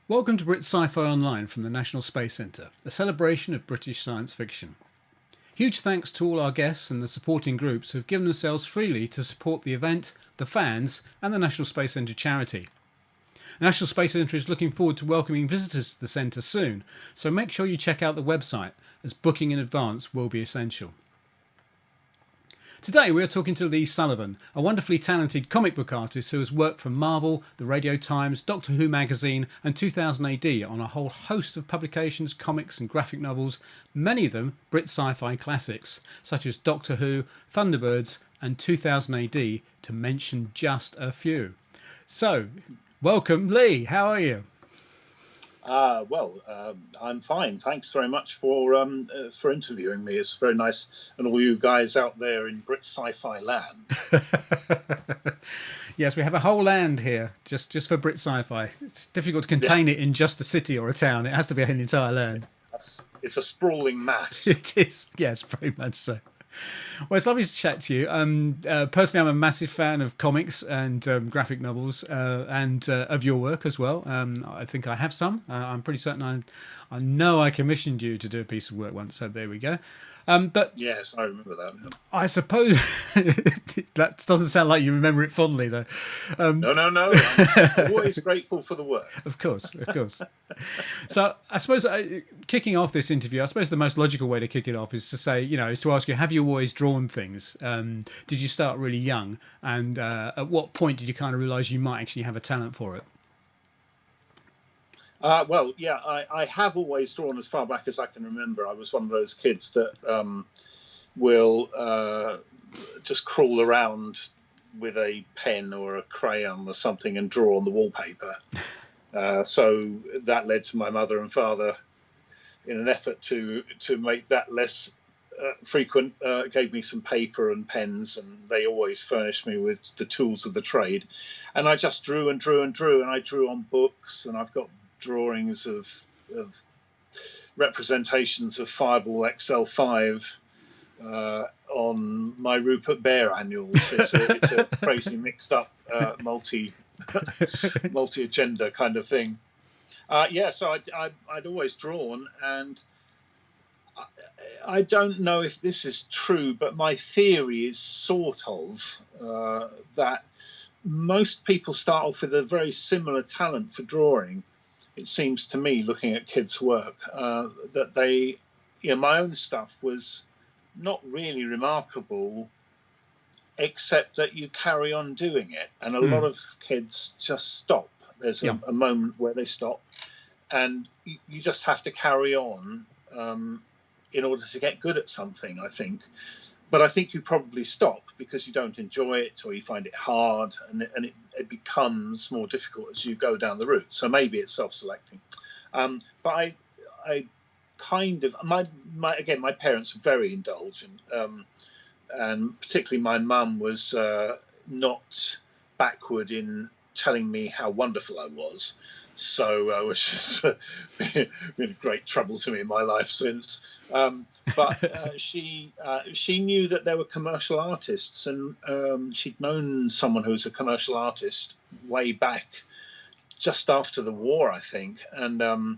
Welcome to Brit Sci-Fi Online from the National Space Centre, a celebration of British science fiction. Huge thanks to all our guests and the supporting groups who have given themselves freely to support the event, the fans and the National Space Centre charity. The National Space Centre is looking forward to welcoming visitors to the centre soon, so make sure you check out the website, as booking in advance will be essential. Today we are talking to Lee Sullivan, a wonderfully talented comic book artist who has worked for Marvel, the Radio Times, Doctor Who magazine and 2000 AD on a whole host of publications, comics and graphic novels, many of them Brit sci-fi classics, such as Doctor Who, Thunderbirds and 2000 AD, to mention just a few. So, welcome Lee, how are you? I'm fine. Thanks very much for interviewing me. It's very nice, and all you guys out there in Brit Sci-Fi land. Yes, we have a whole land here just for Brit Sci-Fi. It's difficult to contain it in just a city or a town. It has to be an entire land. It's a sprawling mass. It is, yes, very much so. Well, it's lovely to chat to you. Personally, I'm a massive fan of comics and graphic novels and of your work as well. I think I have some. I'm pretty certain I know I commissioned you to do a piece of work once, so there we go. But yes, I remember that. I suppose that doesn't sound like you remember it fondly, though. No. I'm always grateful for the work. Of course. So I suppose kicking off this interview, I suppose the most logical way to kick it off is to say, is to ask you, have you always drawn things? Did you start really young? And at what point did you kind of realise you might actually have a talent for it? I have always drawn as far back as I can remember. I was one of those kids that will just crawl around with a pen or a crayon or something and draw on the wallpaper. So that led to my mother and father, in an effort to make that less frequent, gave me some paper and pens, and they always furnished me with the tools of the trade. And I just drew and drew and drew, and I drew on books, and I've got drawings of representations of Fireball XL5 on my Rupert Bear annuals. It's a crazy mixed up multi agenda kind of thing. So I'd always drawn, and I don't know if this is true, but my theory is sort of that most people start off with a very similar talent for drawing. It seems to me, looking at kids' work, that they, my own stuff was not really remarkable, except that you carry on doing it. And a lot of kids just stop. There's a moment where they stop, and you just have to carry on in order to get good at something, I think. But I think you probably stop because you don't enjoy it, or you find it hard, and it becomes more difficult as you go down the route. So maybe it's self-selecting. But I kind of my parents were very indulgent, and particularly my mum was not backward in telling me how wonderful I was. So which has been great trouble to me in my life since. But she knew that there were commercial artists, and she'd known someone who was a commercial artist way back, just after the war, I think. And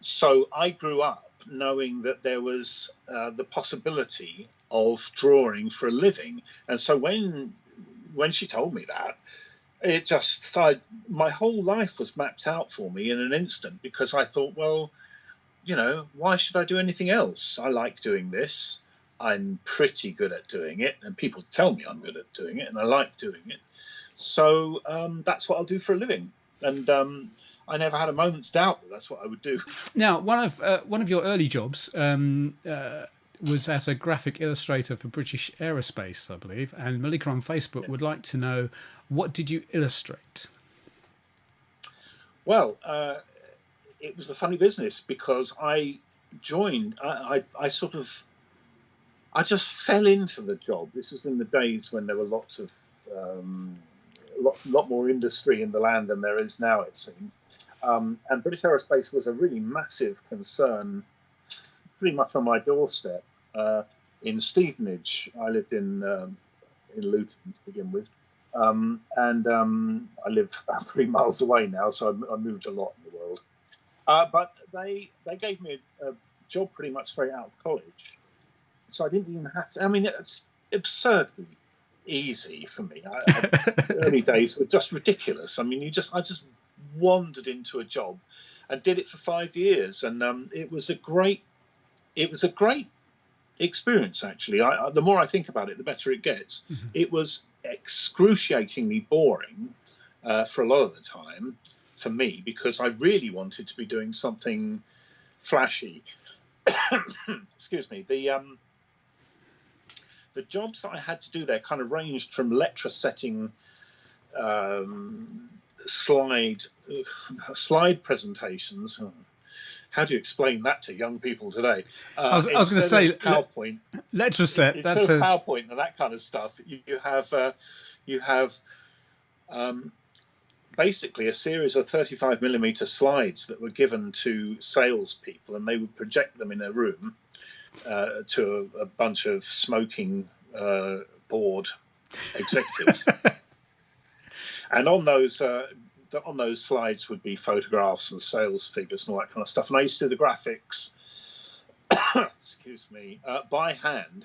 so I grew up knowing that there was the possibility of drawing for a living. And so when she told me that, it just my whole life was mapped out for me in an instant, because I thought, well, why should I do anything else? I like doing this. I'm pretty good at doing it, and people tell me I'm good at doing it, and I like doing it. So that's what I'll do for a living. And I never had a moment's doubt that that's what I would do. Now, one of your early jobs was as a graphic illustrator for British Aerospace, I believe. And Malika on Facebook would like to know, what did you illustrate? Well, it was a funny business, because I joined. I just fell into the job. This was in the days when there were lot more industry in the land than there is now, it seems. And British Aerospace was a really massive concern, pretty much on my doorstep. In Stevenage, I lived in Luton to begin with, and I live about 3 miles away now, so I moved a lot in the world. But they gave me a job pretty much straight out of college, so I didn't even have to. I mean, it's absurdly easy for me. Early days were just ridiculous. I mean, I just wandered into a job and did it for 5 years, and it was a great experience. Actually, the more I think about it, the better it gets. Mm-hmm. It was excruciatingly boring for a lot of the time for me, because I really wanted to be doing something flashy. Excuse me. The jobs that I had to do there kind of ranged from letter setting, slide presentations. How do you explain that to young people today? I was going to say PowerPoint. Letter set. Instead of PowerPoint and that kind of stuff, you have basically a series of 35mm slides that were given to salespeople, and they would project them in a room to a bunch of smoking board executives. And on those slides would be photographs and sales figures and all that kind of stuff. And I used to do the graphics, excuse me, by hand.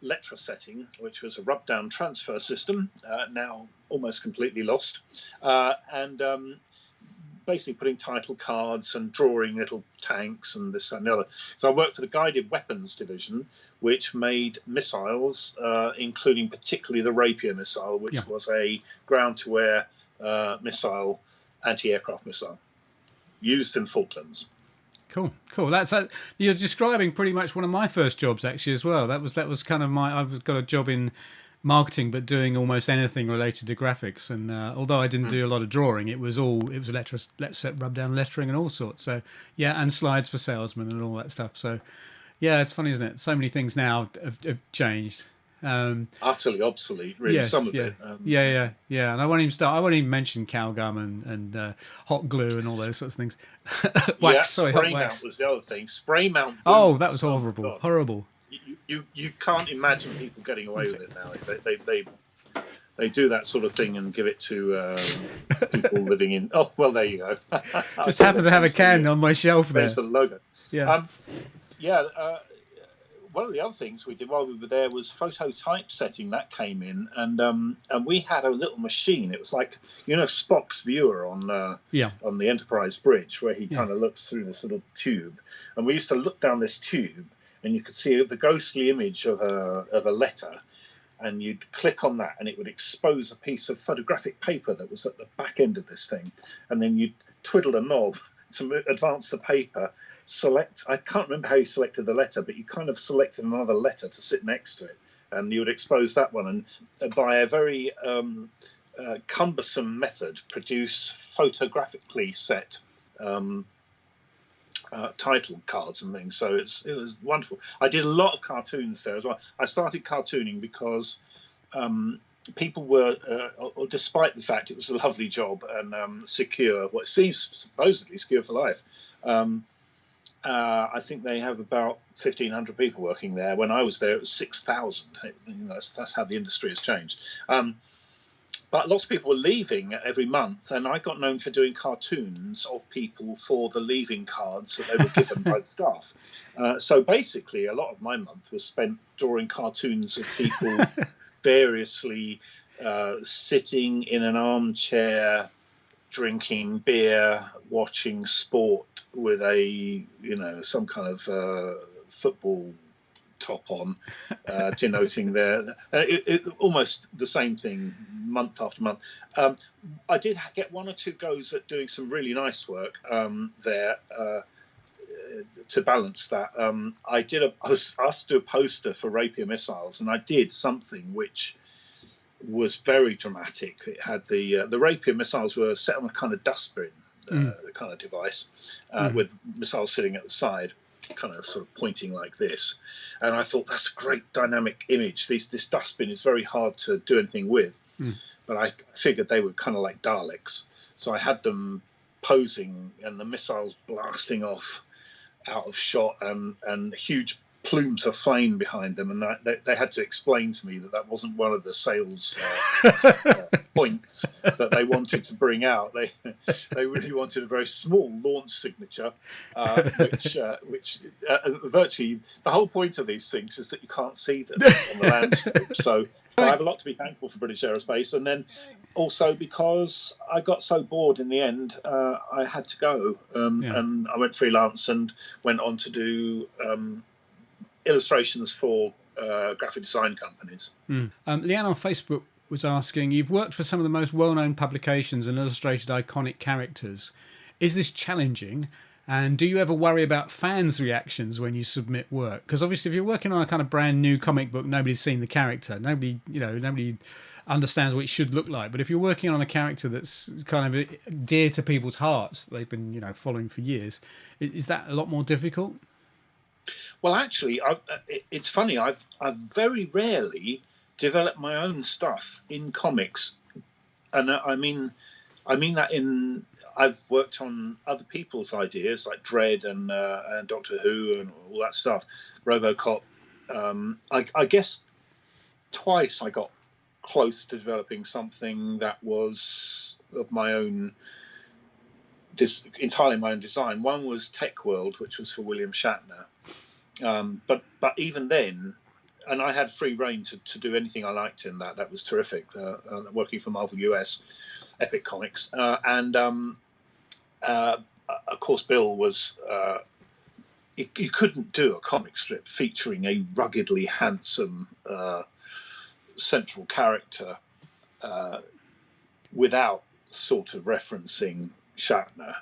Letter setting, which was a rub-down transfer system, now almost completely lost, and basically putting title cards and drawing little tanks and this and the other. So I worked for the Guided Weapons Division, which made missiles, including particularly the Rapier missile, which was a ground-to-air missile, anti-aircraft missile, used in Falklands. Cool. That's you're describing pretty much one of my first jobs actually as well. That was kind of I've got a job in marketing, but doing almost anything related to graphics. And although I didn't do a lot of drawing, it was rub down lettering and all sorts. So yeah, and slides for salesmen and all that stuff. So yeah, it's funny, isn't it? So many things now have changed. Utterly obsolete, really. Yes, some of it. Yeah. And I won't even mention cow gum and hot glue and all those sorts of things. Spray mount was the other thing. Spray mount. Oh, that was horrible. Horrible. You can't imagine people getting away with it now. They do that sort of thing and give it to people living in. Oh, well, there you go. Just happen to have a can on my shelf there. There's the logo. Yeah. One of the other things we did while we were there was photo typesetting. That came in, and we had a little machine. It was like, Spock's viewer on the Enterprise bridge, where he kind of looks through this little tube. And we used to look down this tube, and you could see the ghostly image of a letter, and you'd click on that, and it would expose a piece of photographic paper that was at the back end of this thing. And then you'd twiddle a knob to advance the paper. I can't remember how you selected the letter, but you kind of selected another letter to sit next to it, and you would expose that one, and by a very cumbersome method, produce photographically set title cards and things. So it was wonderful. I did a lot of cartoons there as well. I started cartooning because people were, despite the fact it was a lovely job and secure, what seems supposedly secure for life, I think they have about 1,500 people working there. When I was there, it was 6,000. That's how the industry has changed. But lots of people were leaving every month, and I got known for doing cartoons of people for the leaving cards that they were given by the staff. So basically, a lot of my month was spent drawing cartoons of people variously sitting in an armchair, drinking beer, watching sport with some kind of football top on, denoting their almost the same thing month after month. I did get one or two goes at doing some really nice work there to balance that. I was asked to do a poster for Rapier missiles, and I did something which was very dramatic. It had the Rapier missiles were set on a kind of dustbin kind of device with missiles sitting at the side, kind of sort of pointing like this. And I thought, that's a great dynamic image. This dustbin is very hard to do anything with, but I figured they were kind of like Daleks. So I had them posing and the missiles blasting off out of shot, and huge plumes of flame behind them, and that they had to explain to me that wasn't one of the sales points that they wanted to bring out. They really wanted a very small launch signature, which virtually the whole point of these things is that you can't see them on the landscape. So I have a lot to be thankful for British Aerospace, and then also because I got so bored in the end, I had to go, and I went freelance and went on to do illustrations for graphic design companies. Leanne on Facebook was asking, you've worked for some of the most well-known publications and illustrated iconic characters. Is this challenging? And do you ever worry about fans' reactions when you submit work? Because obviously if you're working on a kind of brand new comic book, nobody's seen the character. Nobody understands what it should look like. But if you're working on a character that's kind of dear to people's hearts, they've been, following for years, is that a lot more difficult? Well, actually, it's funny. I've very rarely developed my own stuff in comics, and I mean that in I've worked on other people's ideas like Dredd and Doctor Who and all that stuff, RoboCop. I guess twice I got close to developing something that was of my own. Entirely my own design. One was Tech World, which was for William Shatner. But even then, and I had free reign to do anything I liked in that. That was terrific. Working for Marvel US, Epic Comics, and of course Bill was. You couldn't do a comic strip featuring a ruggedly handsome central character without sort of referencing Shatner.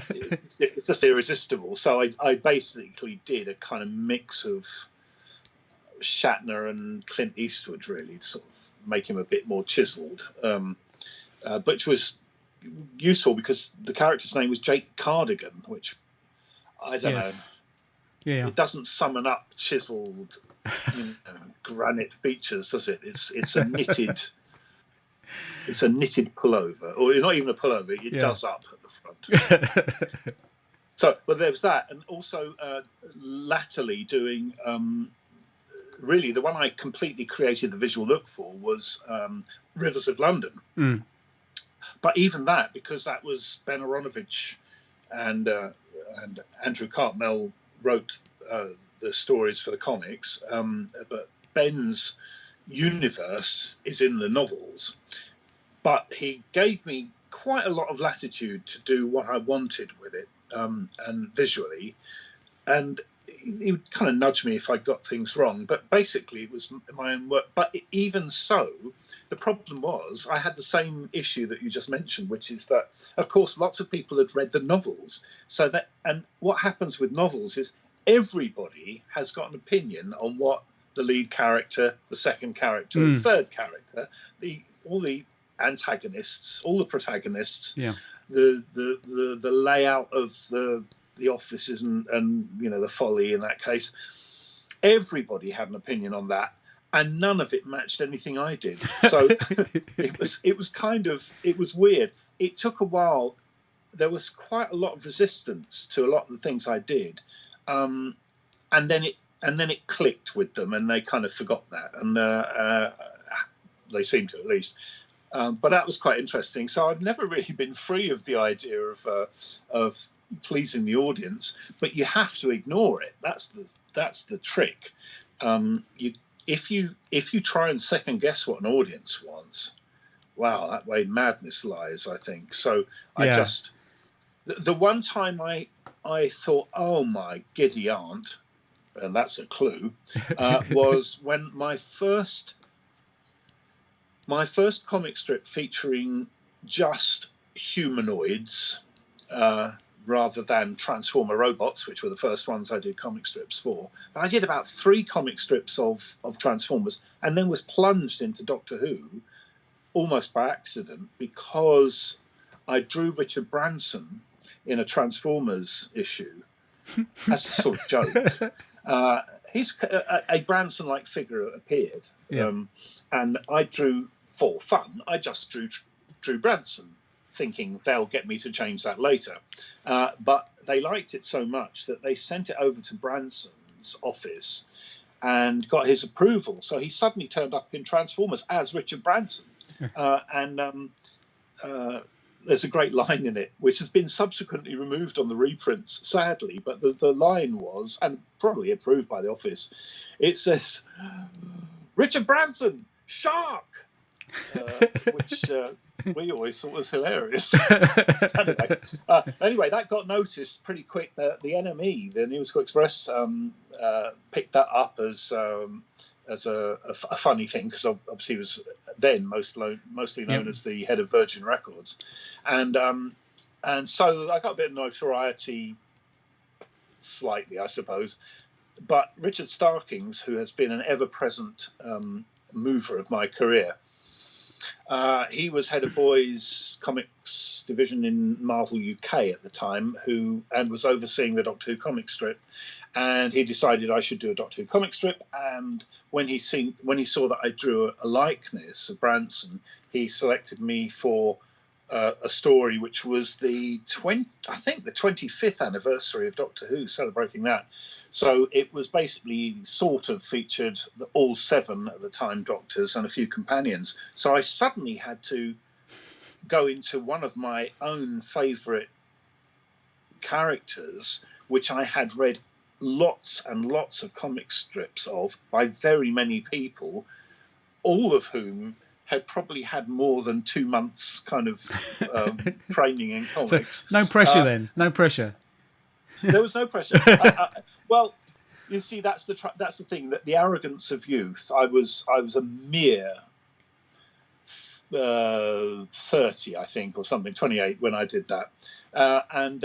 It's just irresistible. So I basically did a kind of mix of Shatner and Clint Eastwood, really, to sort of make him a bit more chiseled, which was useful because the character's name was Jake Cardigan, which I don't know. Yeah, it doesn't summon up chiseled granite features, does it? It's a knitted. It's a knitted pullover, or not even a pullover. It does up at the front. So, well, there was that, and also latterly doing. Really, the one I completely created the visual look for was Rivers of London. But even that, because that was Ben Aaronovitch and Andrew Cartmel wrote the stories for the comics, but Ben's universe is in the novels. But he gave me quite a lot of latitude to do what I wanted with it, and visually, and he would kind of nudge me if I got things wrong. But basically, it was my own work. But even so, the problem was I had the same issue that you just mentioned, which is that, of course, lots of people had read the novels. So that, and what happens with novels is everybody has got an opinion on what the lead character, the second character, the third character, all the antagonists, all the protagonists, the layout of the offices and the folly in that case. Everybody had an opinion on that, and none of it matched anything I did. So it was weird. It took a while. There was quite a lot of resistance to a lot of the things I did, and then it clicked with them, and they kind of forgot that, and they seemed to, at least. But that was quite interesting. So I've never really been free of the idea of pleasing the audience, but you have to ignore it. That's the trick. If you try and second guess what an audience wants, wow, that way madness lies, I think. So I just the one time I thought, oh my giddy aunt, and that's a clue, was when my first comic strip featuring just humanoids rather than Transformer robots, which were the first ones I did comic strips for. But I did about 3 comic strips of Transformers, and then was plunged into Doctor Who almost by accident because I drew Richard Branson in a Transformers issue as a sort of joke. He's a Branson-like figure appeared, and I drew for fun. I just drew Branson, thinking they'll get me to change that later. But they liked it so much that they sent it over to Branson's Sullivan's office and got his approval. So he suddenly turned up in Transformers as Richard Branson. There's a great line in it, which has been subsequently removed on the reprints, sadly, but the line was, and probably approved by the office, it says, Richard Branson, shark! Which we always thought was hilarious. Anyway, that got noticed pretty quick. The NME, the New Musical Express, picked that up as a funny thing, because obviously he was then mostly known as the head of Virgin Records, and so I got a bit of notoriety, slightly, I suppose. But Richard Starkings, who has been an ever-present mover of my career, he was head of boys comics division in Marvel UK at the time, and was overseeing the Doctor Who comic strip. And he decided I should do a Doctor Who comic strip. And when he saw that I drew a likeness of Branson, he selected me for a story which was the 25th anniversary of Doctor Who, celebrating that. So it was basically sort of featured all 7 at the time Doctors and a few companions. So I suddenly had to go into one of my own favourite characters, which I had read lots and lots of comic strips of by very many people, all of whom had probably had more than 2 months kind of training in comics. So, no pressure then. No pressure. There was no pressure. Well, you see, that's the thing, that the arrogance of youth. I was a mere 30, I think, or something, 28 when I did that, and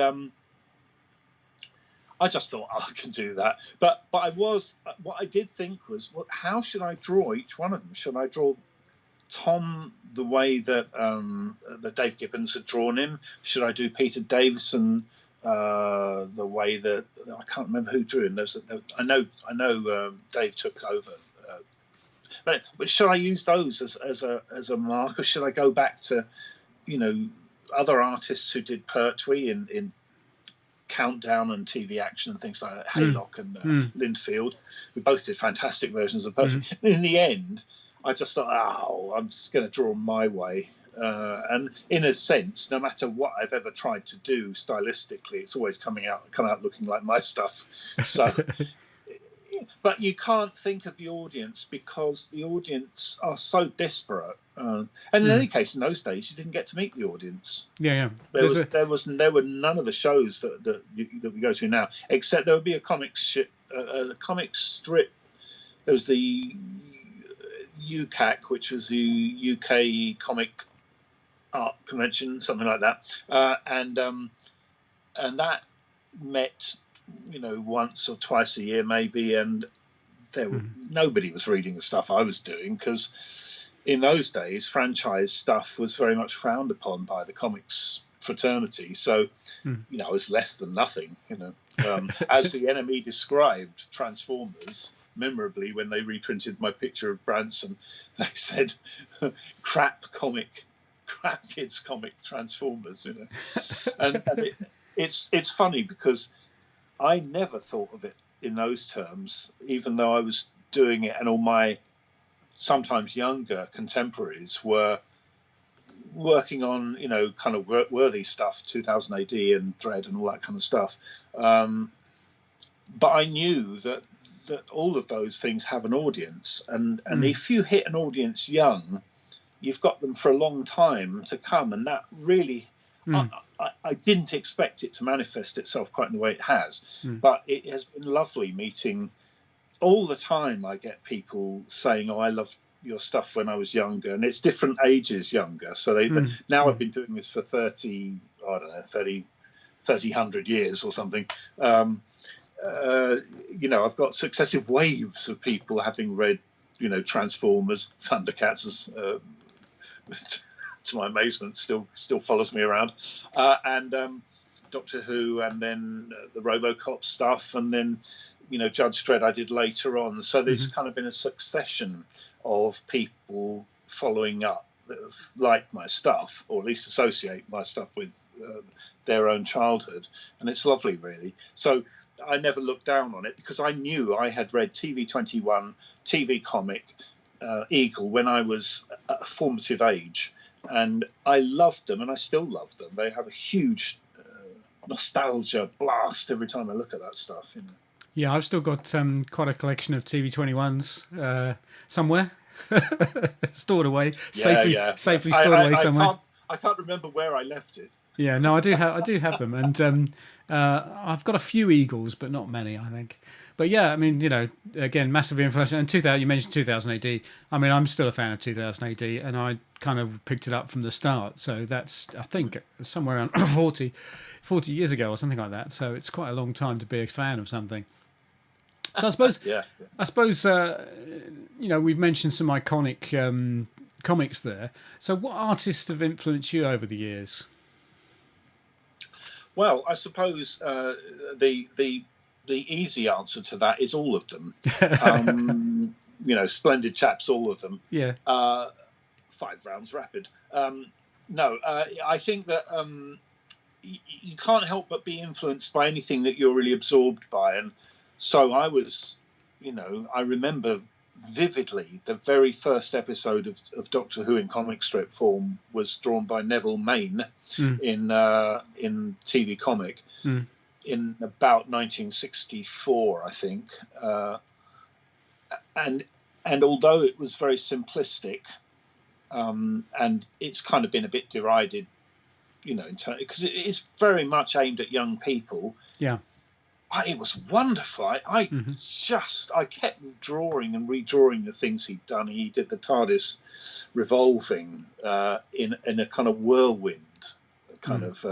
I just thought, I can do that. But what I did think was, well, how should I draw each one of them? Should I draw Tom the way that Dave Gibbons had drawn him? Should I do Peter Davison the way that, I can't remember who drew him. I know Dave took over. But should I use those as a mark, or should I go back to, other artists who did Pertwee in Countdown and TV Action and things like that, Haylock and Lindfield, who both did fantastic versions of Pertwee. In the end, I just thought, I'm just going to draw my way. And in a sense, no matter what I've ever tried to do stylistically, it's always come out looking like my stuff. So, but you can't think of the audience, because the audience are so disparate. And in any case, in those days, you didn't get to meet the audience. Yeah. There were none of the shows that we go to now, except there would be a comic strip. There was the UCAC, which was the UK Comic Art Convention, something like that, and that met, once or twice a year maybe, and nobody was reading the stuff I was doing, because in those days franchise stuff was very much frowned upon by the comics fraternity. So it was less than nothing. As the NME described Transformers memorably when they reprinted my picture of Branson, they said crap kids comic Transformers, and it's funny, because I never thought of it in those terms, even though I was doing it, and all my sometimes younger contemporaries were working on, kind of worthy stuff, 2000 AD and Dread and all that kind of stuff. But I knew that all of those things have an audience, and if you hit an audience young, you've got them for a long time to come. And that really, I didn't expect it to manifest itself quite in the way it has, but it has been lovely meeting. All the time I get people saying, I loved your stuff when I was younger, and it's different ages younger. So now I've been doing this for 30, 100 years or something. I've got successive waves of people having read, Transformers, Thundercats, to my amazement, still follows me around, and Doctor Who, and then the RoboCop stuff, and then Judge Dredd I did later on. So there's kind of been a succession of people following up that have liked my stuff, or at least associate my stuff with their own childhood, and it's lovely, really. So I never looked down on it because I knew I had read TV21, TV Comic, Eagle when I was at a formative age, and I loved them, and I still love them. They have a huge nostalgia blast every time I look at that stuff. You know. Yeah, I've still got quite a collection of TV21s somewhere, stored away, safely stored away somewhere. I can't remember where I left it. Yeah, no, I do have them, and I've got a few Eagles, but not many, I think. But yeah, I mean, you know, again, massively influential. And 2000, you mentioned 2000 AD. I mean, I'm still a fan of 2000 AD, and I kind of picked it up from the start. So that's, I think, somewhere around 40 years ago or something like that. So it's quite a long time to be a fan of something. So I suppose, you know, we've mentioned some iconic comics there. So what artists have influenced you over the years? Well, I suppose the easy answer to that is all of them. You know, splendid chaps, all of them. Yeah. 5 rounds rapid. No, I think that you can't help but be influenced by anything that you're really absorbed by. And so I was, you know, I remember vividly the very first episode of Doctor Who in comic strip form was drawn by Neville Main in TV Comic. In about 1964, I think, and although it was very simplistic, and it's kind of been a bit derided, you know, because it is very much aimed at young people. Yeah, it was wonderful. I kept drawing and redrawing the things he'd done. He did the TARDIS revolving in a kind of whirlwind kind of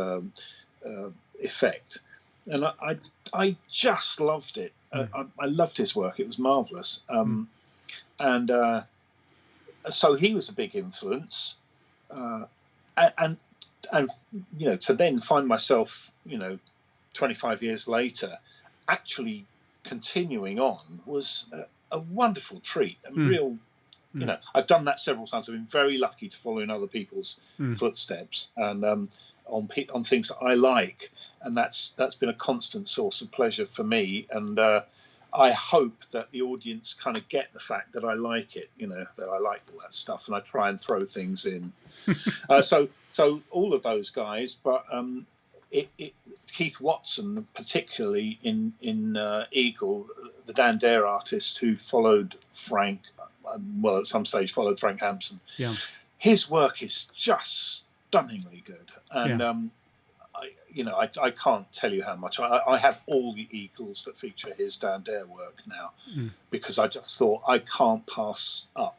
effect. And I just loved it. I loved his work. It was marvelous. And so he was a big influence. And you know, to then find myself, you know, 25 years later, actually continuing on was a wonderful treat. A real, you know, I've done that several times. I've been very lucky to follow in other people's footsteps and on things that I like. And that's been a constant source of pleasure for me. And I hope that the audience kind of get the fact that I like it, you know, that I like all that stuff, and I try and throw things in. So all of those guys, but Keith Watson, particularly in Eagle, the Dan Dare artist who followed Frank, well, at some stage followed Frank Hampson. Yeah, his work is just stunningly good, and I can't tell you how much. I have all the Eagles that feature his Dan Dare work now, because I just thought I can't pass up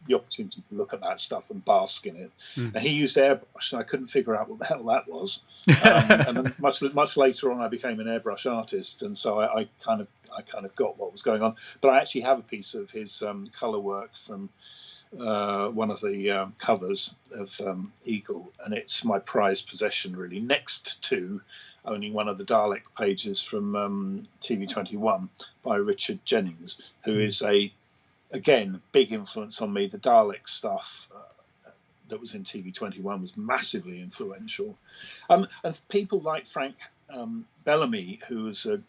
the opportunity to look at that stuff and bask in it. And he used airbrush, and I couldn't figure out what the hell that was. And then much later on, I became an airbrush artist, and so I kind of got what was going on. But I actually have a piece of his color work from one of the covers of Eagle, and it's my prized possession, really, next to owning one of the Dalek pages from TV21 by Richard Jennings, who is again, big influence on me. The Dalek stuff that was in TV21 was massively influential. And people like Frank Bellamy, who was a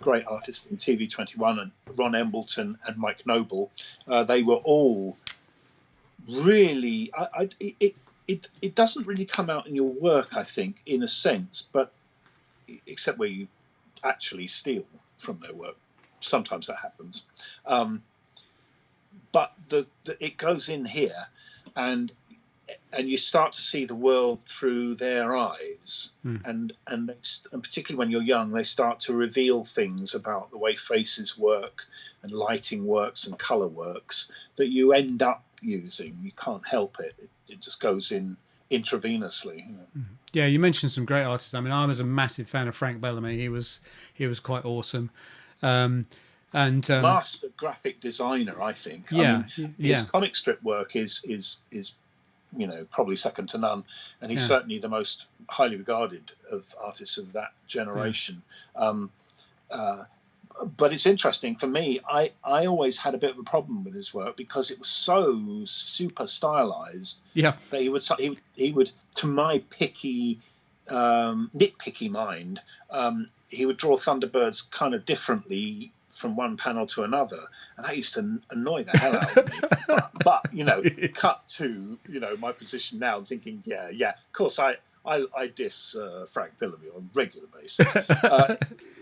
great artist in TV21, and Ron Embleton and Mike Noble, they were all really... It doesn't really come out in your work, I think, in a sense, but except where you actually steal from their work. Sometimes that happens. But it goes in here, and you start to see the world through their eyes, and particularly when you're young, they start to reveal things about the way faces work and lighting works and color works that you end up using. You can't help it. It just goes in intravenously. You know? Yeah, you mentioned some great artists. I mean, I was a massive fan of Frank Bellamy. He was quite awesome. And master graphic designer, I think. Yeah, I mean, his comic strip work is you know, probably second to none, and he's certainly the most highly regarded of artists of that generation. But it's interesting for me. I always had a bit of a problem with his work because it was so super stylized. Yeah, that he would, to my picky nitpicky mind, he would draw Thunderbirds kind of differently from one panel to another, and that used to annoy the hell out of me. But cut to my position now, and thinking, yeah, of course I diss Frank Billamy on a regular basis.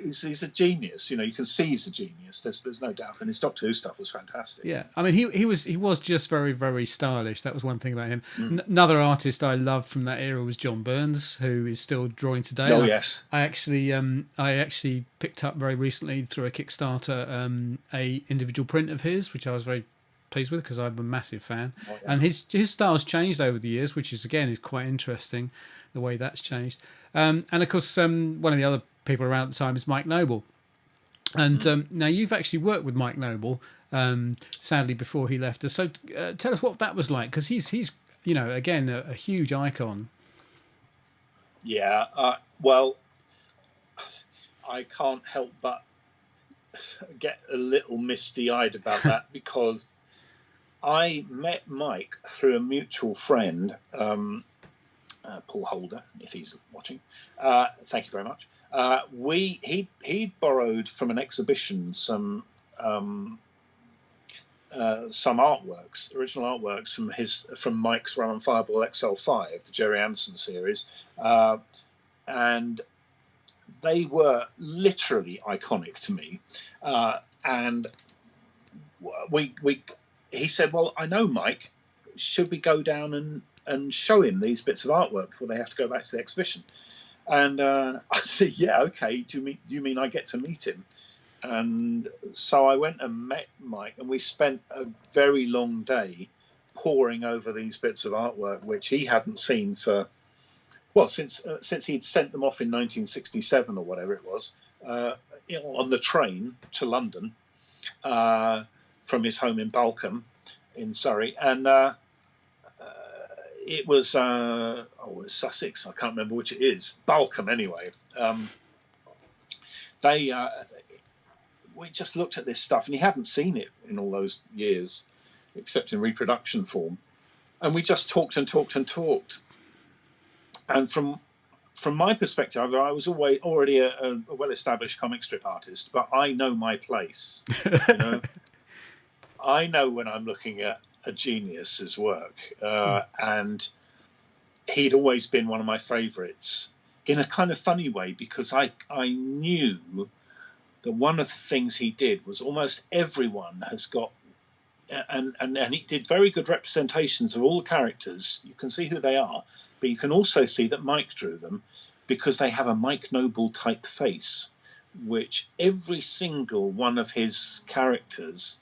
He's a genius. You can see he's a genius. There's no doubt. And his Doctor Who stuff was fantastic. Yeah, I mean, he was just very, very stylish. That was one thing about him. Another artist I loved from that era was John Burns, who is still drawing today. Oh, yes. I actually picked up very recently through a Kickstarter a individual print of his, which I was very pleased with because I'm a massive fan. Oh, yeah. And his style's changed over the years, which is quite interesting, the way that's changed. And of course, one of the other people around at the time is Mike Noble. And now you've actually worked with Mike Noble, sadly before he left us. So tell us what that was like, because he's again a huge icon. Yeah, well, I can't help but get a little misty-eyed about that because I met Mike through a mutual friend, Paul Holder, if he's watching. Thank you very much. He borrowed from an exhibition some artworks, original artworks from Mike's run on Fireball XL5, the Gerry Anderson series, and they were literally iconic to me. And he said, "Well, I know Mike. Should we go down and show him these bits of artwork before they have to go back to the exhibition?" And I said, "Yeah, okay. Do you mean I get to meet him?" And so I went and met Mike, and we spent a very long day poring over these bits of artwork, which he hadn't seen since he'd sent them off in 1967 or whatever it was, on the train to London from his home in Balcombe in Surrey, and it was Sussex. I can't remember which it is. Balcombe, anyway. We just looked at this stuff, and he hadn't seen it in all those years, except in reproduction form. And we just talked and talked and talked. And from my perspective, I was already a well-established comic strip artist, but I know my place. I know when I'm looking at a genius's work, and he'd always been one of my favourites in a kind of funny way, because I knew that one of the things he did was almost everyone has got, and he did very good representations of all the characters. You can see who they are, but you can also see that Mike drew them because they have a Mike Noble type face, which every single one of his characters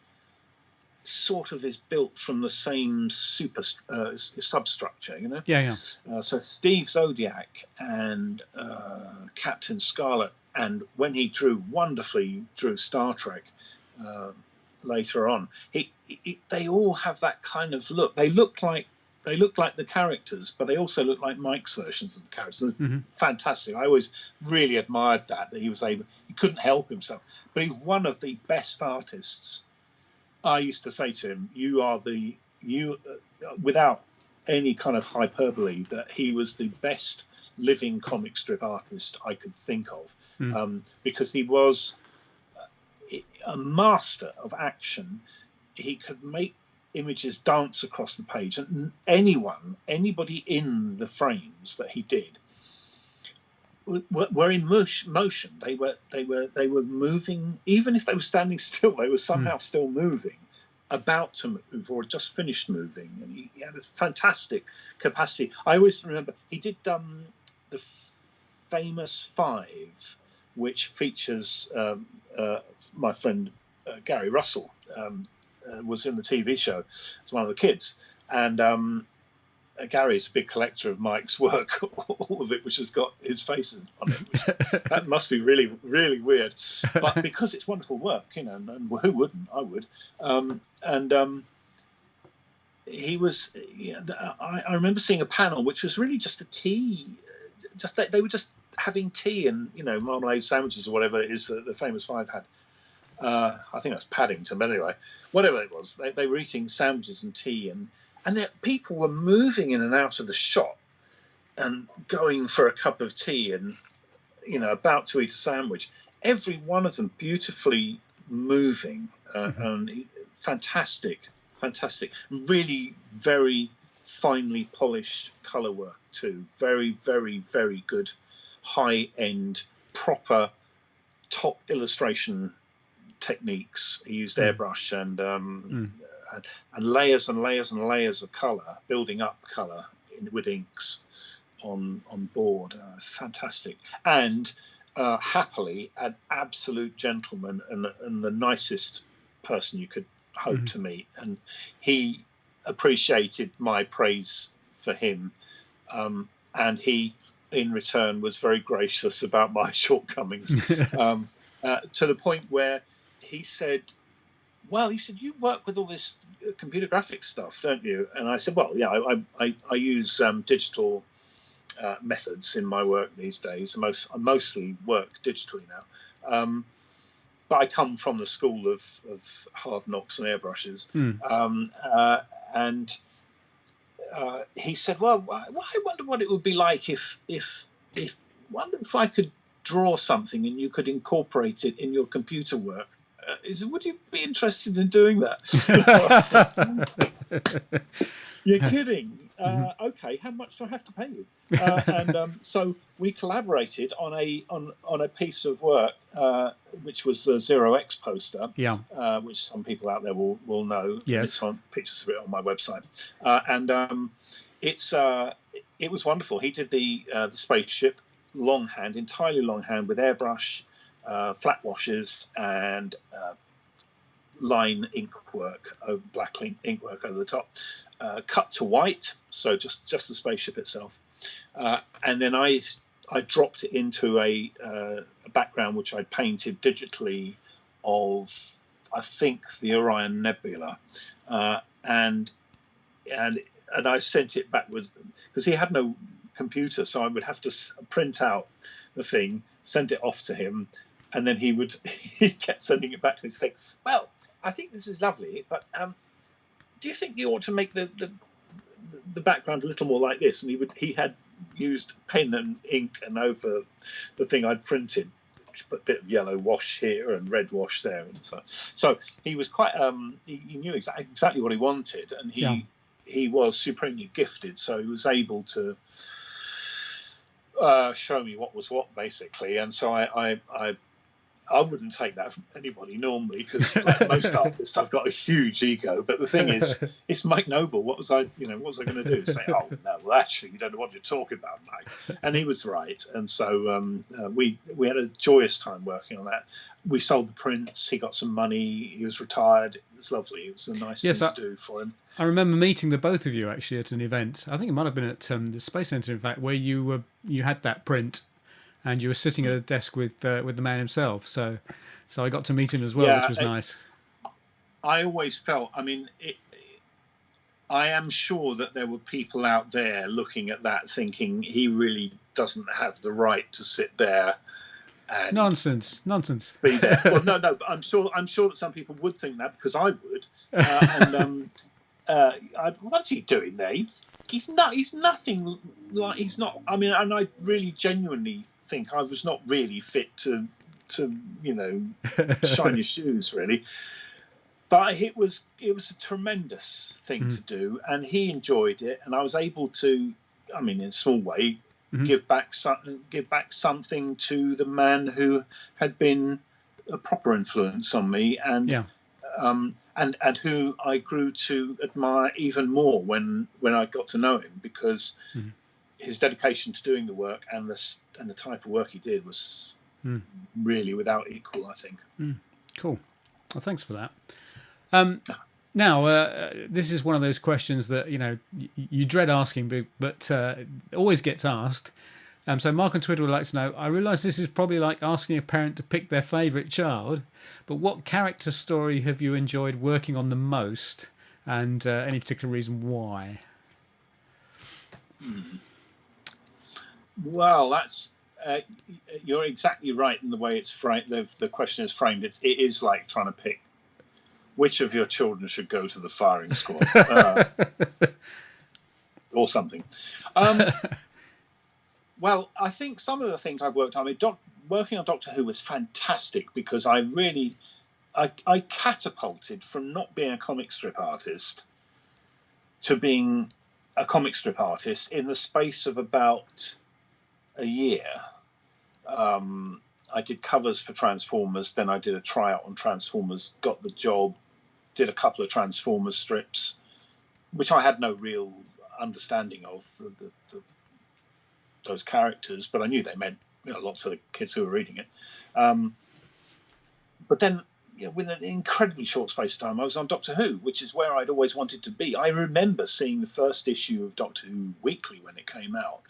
sort of is built from the same substructure, Yeah. So Steve Zodiac and Captain Scarlet, and when he wonderfully drew Star Trek later on, they all have that kind of look. They look like the characters, but they also look like Mike's versions of the characters. Mm-hmm. Fantastic. I always really admired that he was able. He couldn't help himself, but he's one of the best artists. I used to say to him, without any kind of hyperbole, that he was the best living comic strip artist I could think of, because he was a master of action. He could make images dance across the page, and anybody in the frames that he did were in motion. They were moving, even if they were standing still. They were somehow still moving, about to move, or just finished moving. And he had a fantastic capacity. I always remember he did the famous 5, which features my friend Gary Russell. Was in the TV show as one of the kids, and Gary's a big collector of Mike's work, all of it which has got his face on it. That must be really, really weird, but because it's wonderful work, and who wouldn't? I would. He was. I remember seeing a panel which was really just a tea. Just they were just having tea and marmalade sandwiches or whatever it is that the famous 5 had. I think that's Paddington, but anyway, whatever it was, they were eating sandwiches and tea, and people were moving in and out of the shot, going for a cup of tea and, about to eat a sandwich. Every one of them beautifully moving and fantastic. Really very finely polished colour work too. Very, very, very good, high-end, proper, top illustration techniques. He used airbrush and layers and layers and layers of colour, building up colour with inks on board. Fantastic. And happily an absolute gentleman and the nicest person you could hope to meet. And he appreciated my praise for him. And he, in return, was very gracious about my shortcomings, to the point where he said, you work with all this computer graphics stuff, don't you? And I said, well, yeah, I use digital methods in my work these days. I mostly work digitally now. But I come from the school of hard knocks and airbrushes. And he said, well, I wonder what it would be like if I could draw something and you could incorporate it in your computer work. Would you be interested in doing that? You're kidding. Okay, how much do I have to pay you? So we collaborated on a piece of work, which was the 0x poster, which some people out there will know. Yes. It's on pictures of it on my website, it was wonderful. He did the spaceship longhand, entirely longhand with airbrush, flat washes, and line ink work, black ink work over the top, cut to white, so just the spaceship itself, and then I dropped it into a background which I painted digitally of, I think, the Orion Nebula, and I sent it backwards because he had no computer, so I would have to print out the thing, send it off to him, and then he kept sending it back to me saying, well, I think this is lovely, but do you think you ought to make the background a little more like this? And he had used pen and ink and over the thing I'd printed, a bit of yellow wash here and red wash there, and so he was quite he knew exactly what he wanted, and he was supremely gifted, so he was able to show me what was what, basically. And so I wouldn't take that from anybody normally, because like most artists, I've got a huge ego. But the thing is, it's Mike Noble. What was I going to do? Say, oh no, well actually, you don't know what you're talking about, Mike. And he was right. And so we had a joyous time working on that. We sold the prints. He got some money. He was retired. It was lovely. It was a nice thing to do for him. I remember meeting the both of you actually at an event. I think it might have been at the Space Centre, in fact, where you had that print. And you were sitting at a desk with the man himself, so I got to meet him as well, which was nice. I always felt, I am sure that there were people out there looking at that thinking he really doesn't have the right to sit there. And nonsense. Be there. Well, no, but I'm sure that some people would think that, because I would. What's he doing there? He's nothing like. He's not. And I really genuinely think I was not really fit to shine your shoes, really. But it was a tremendous thing to do, and he enjoyed it, and I was able to, in a small way, give back something to the man who had been a proper influence on me, and and who I grew to admire even more when I got to know him, because his dedication to doing the work and the type of work he did was really without equal, I think. Cool. Well, thanks for that. Now, this is one of those questions that you dread asking, but always gets asked. So Mark on Twitter would like to know, I realise this is probably like asking a parent to pick their favourite child, but what character story have you enjoyed working on the most, and any particular reason why? Well, that's you're exactly right in the way it's framed. The question is framed. It is like trying to pick which of your children should go to the firing squad, or something. Well, I think some of the things I've worked on, working on Doctor Who was fantastic because I catapulted from not being a comic strip artist to being a comic strip artist in the space of about a year. I did covers for Transformers, then I did a tryout on Transformers, got the job, did a couple of Transformers strips, which I had no real understanding of those characters, but I knew they meant a lot to the kids who were reading it. But then, within an incredibly short space of time, I was on Doctor Who, which is where I'd always wanted to be. I remember seeing the first issue of Doctor Who Weekly when it came out,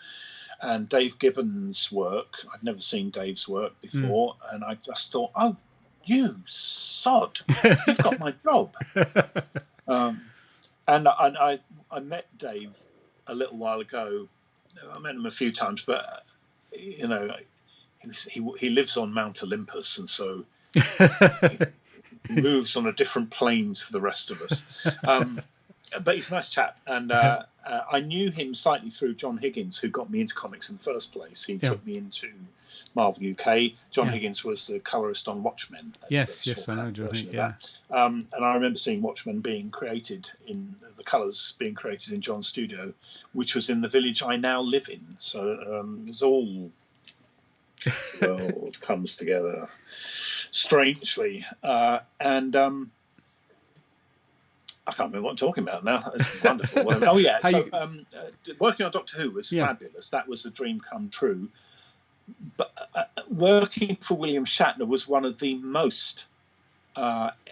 and Dave Gibbons' work. I'd never seen Dave's work before, and I just thought, oh, you sod, you've got my job. And I met Dave a little while ago. I met him a few times, but he lives on Mount Olympus, and so he moves on a different plane to the rest of us. But he's a nice chap, and I knew him slightly through John Higgins, who got me into comics in the first place. He took me into Marvel UK. John Higgins was the colorist on Watchmen. Yes, I know John. And I remember seeing Watchmen being created in the colours being created in John's studio, which was in the village I now live in. So it's all world comes together strangely, and I can't remember what I'm talking about now. It's wonderful. Working on Doctor Who was fabulous. That was a dream come true. But working for William Shatner was one of the most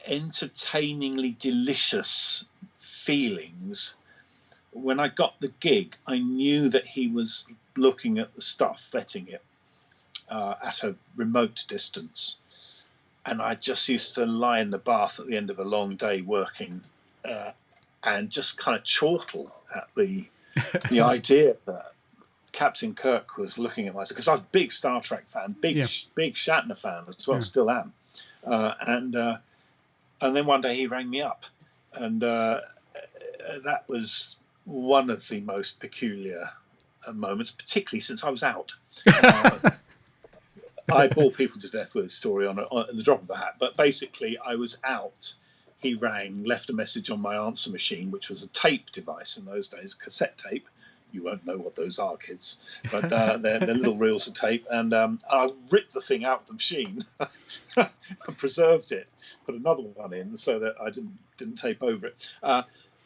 entertainingly delicious feelings. When I got the gig, I knew that he was looking at the stuff, vetting it at a remote distance. And I just used to lie in the bath at the end of a long day working and just kind of chortle at the idea that Captain Kirk was looking at myself, because I was a big Star Trek fan, big Shatner fan as well, still am. And then one day he rang me up, and that was one of the most peculiar moments, particularly since I was out. I bore people to death with a story on the drop of a hat, but basically I was out. He rang, left a message on my answer machine, which was a tape device in those days, cassette tape. You won't know what those are, kids, but they're little reels of tape. And I ripped the thing out of the machine and preserved it, put another one in so that I didn't tape over it.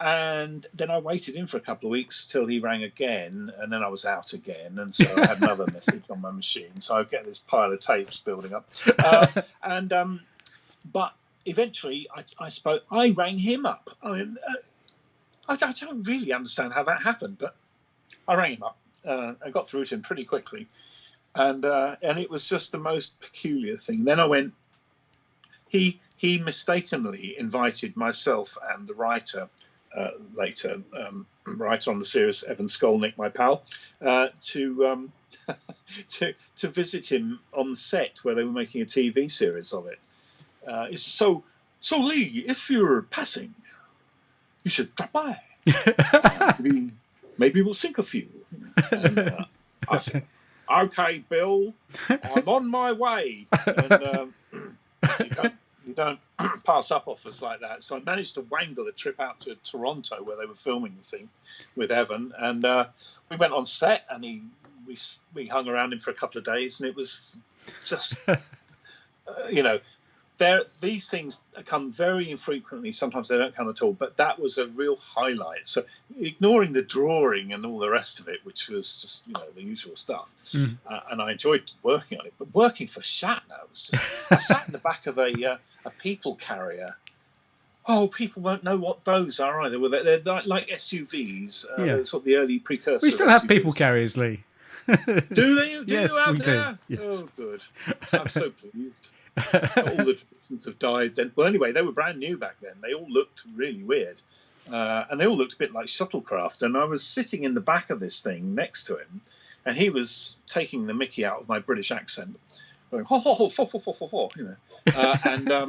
And then I waited in for a couple of weeks till he rang again, and then I was out again. And so I had another message on my machine. So I get this pile of tapes building up. But eventually I rang him up. I mean, I don't really understand how that happened, but I rang him up. I got through to him pretty quickly. And it was just the most peculiar thing. Then I went, he mistakenly invited myself and the writer, later writer on the series, Evan Skolnick, my pal, to visit him on set where they were making a TV series of it. It's so Lee, if you're passing, you should drop by. Maybe we'll sink a few. And, I said, okay, Bill, I'm on my way. And you don't pass up offers like that. So I managed to wangle a trip out to Toronto where they were filming the thing with Evan. And we went on set, and we hung around him for a couple of days, and it was just, these things come very infrequently. Sometimes they don't come at all, but that was a real highlight. So ignoring the drawing and all the rest of it, which was just, the usual stuff. And I enjoyed working on it, but working for Shatner was just, I sat in the back of a people carrier. Oh, people won't know what those are either. Well, they're like SUVs, sort of the early precursor. We still have people carriers, Lee. Do they? Yes, you out we there? do. Yes. Oh, good. I'm so pleased. All the traditions have died then. Well, anyway, they were brand new back then. They all looked really weird. And they all looked a bit like shuttlecraft. And I was sitting in the back of this thing next to him, and he was taking the mickey out of my British accent, going, ho, ho, ho, fo, fo, fo, fo, fo, and I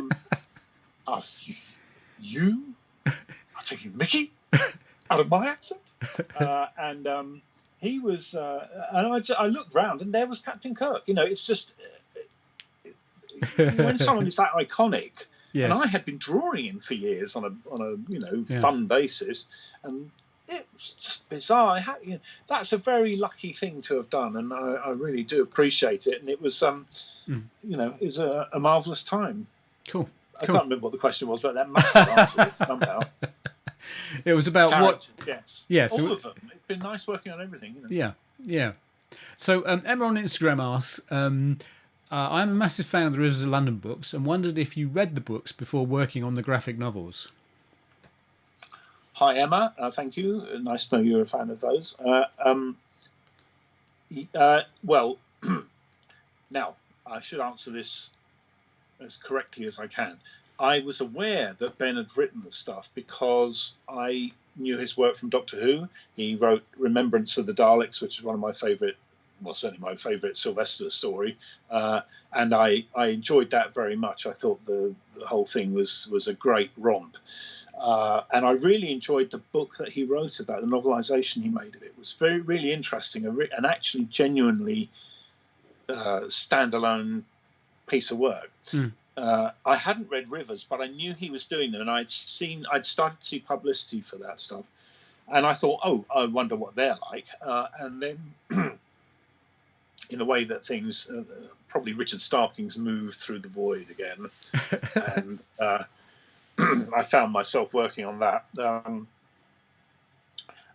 was, you are taking mickey out of my accent? And he was, and I looked round, and there was Captain Kirk. It's just when someone is that iconic, and I Yes. had been drawing him for years on a Yeah. fun basis, and it was just bizarre. That's a very lucky thing to have done, and I really do appreciate it. And it was, is a marvelous time. Cool. I can't remember what the question was, but that must have answered it somehow. It was about Characters, what? yes. Yeah. All of them. It's been nice working on everything. Yeah. Yeah. So Emma on Instagram asks, I'm a massive fan of the Rivers of London books and wondered if you read the books before working on the graphic novels. Hi, Emma. Thank you. Nice to know you're a fan of those. Well, now, I should answer this as correctly as I can. I was aware that Ben had written the stuff because I knew his work from Doctor Who. He wrote Remembrance of the Daleks, which is one of my favourite, well, certainly my favourite Sylvester story. And I enjoyed that very much. I thought the whole thing was a great romp. And I really enjoyed the book that he wrote of that, the novelisation he made of it. It was really interesting, and actually genuinely standalone piece of work. I hadn't read Rivers, but I knew he was doing them, and I'd started to see publicity for that stuff, and I thought, oh, I wonder what they're like. And then, in the way that things, probably Richard Starkings moved through the void again, and I found myself working on that,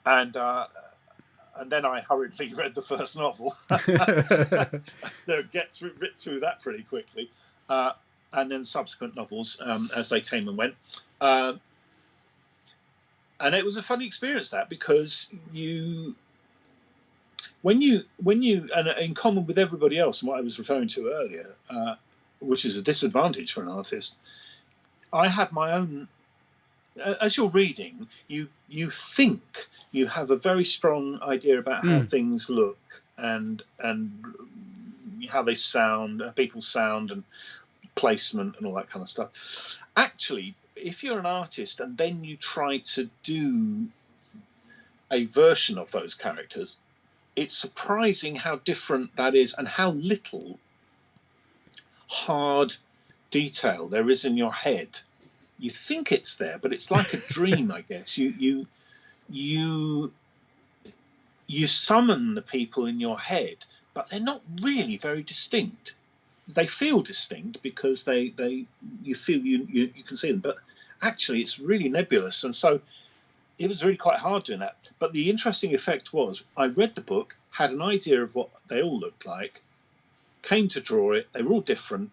and then I hurriedly read the first novel. Get through that pretty quickly. And then subsequent novels as they came and went. And it was a funny experience, that, because when you and in common with everybody else, and what I was referring to earlier, which is a disadvantage for an artist, I had my own. As you're reading, you think you have a very strong idea about how things look and how they sound, people sound, and placement and all that kind of stuff. Actually, if you're an artist and then you try to do a version of those characters, it's surprising how different that is and how little hard detail there is in your head. You think it's there, but it's like a dream, I guess. You summon the people in your head, but they're not really very distinct. They feel distinct because you feel you can see them, but actually it's really nebulous, and so it was really quite hard doing that. But the interesting effect was, I read the book, had an idea of what they all looked like, came to draw it, they were all different,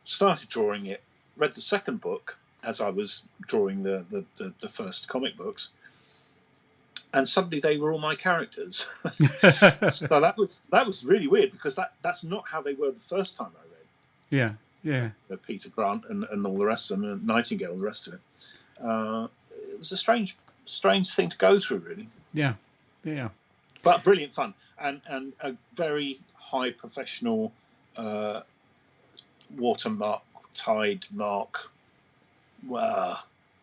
started drawing it, read the second book as I was drawing the first comic books, and suddenly they were all my characters. So that was really weird, because that's not how they were the first time I read. Yeah. Peter Grant and all the rest of them, and Nightingale and the rest of it. It was a strange thing to go through, really. Yeah. But brilliant fun, and a very high professional watermark, tide mark,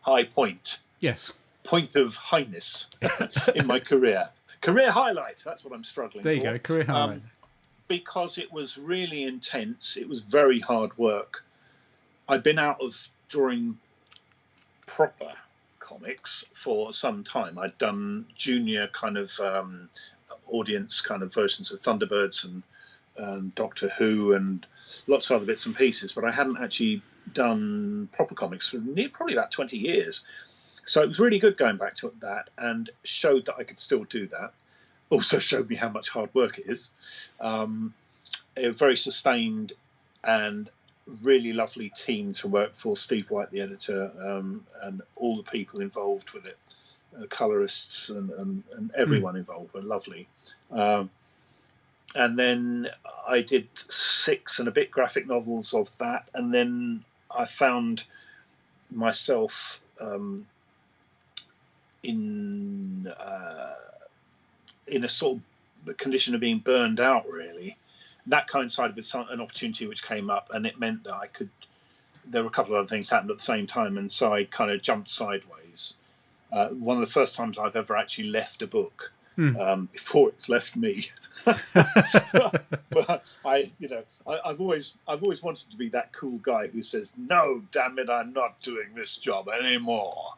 high point. Yes. Point of highness in my career highlight. That's what I'm struggling there you go, career highlight. Because it was really intense. It was very hard work. I'd been out of drawing proper comics for some time. I'd done junior kind of audience kind of versions of Thunderbirds and Doctor Who and lots of other bits and pieces, but I hadn't actually done proper comics for probably about 20 years. So it was really good going back to that, and showed that I could still do that. Also showed me how much hard work it is. A very sustained and really lovely team to work for. Steve White, the editor, and all the people involved with it, colorists and everyone involved were lovely. And then I did 6 and a bit graphic novels of that, and then I found myself in a sort of condition of being burned out, really. That coincided with an opportunity which came up, and it meant that I could. There were a couple of other things happened at the same time, and so I kind of jumped sideways. One of the first times I've ever actually left a book. before it's left me. But I've always wanted to be that cool guy who says, "No, damn it, I'm not doing this job anymore."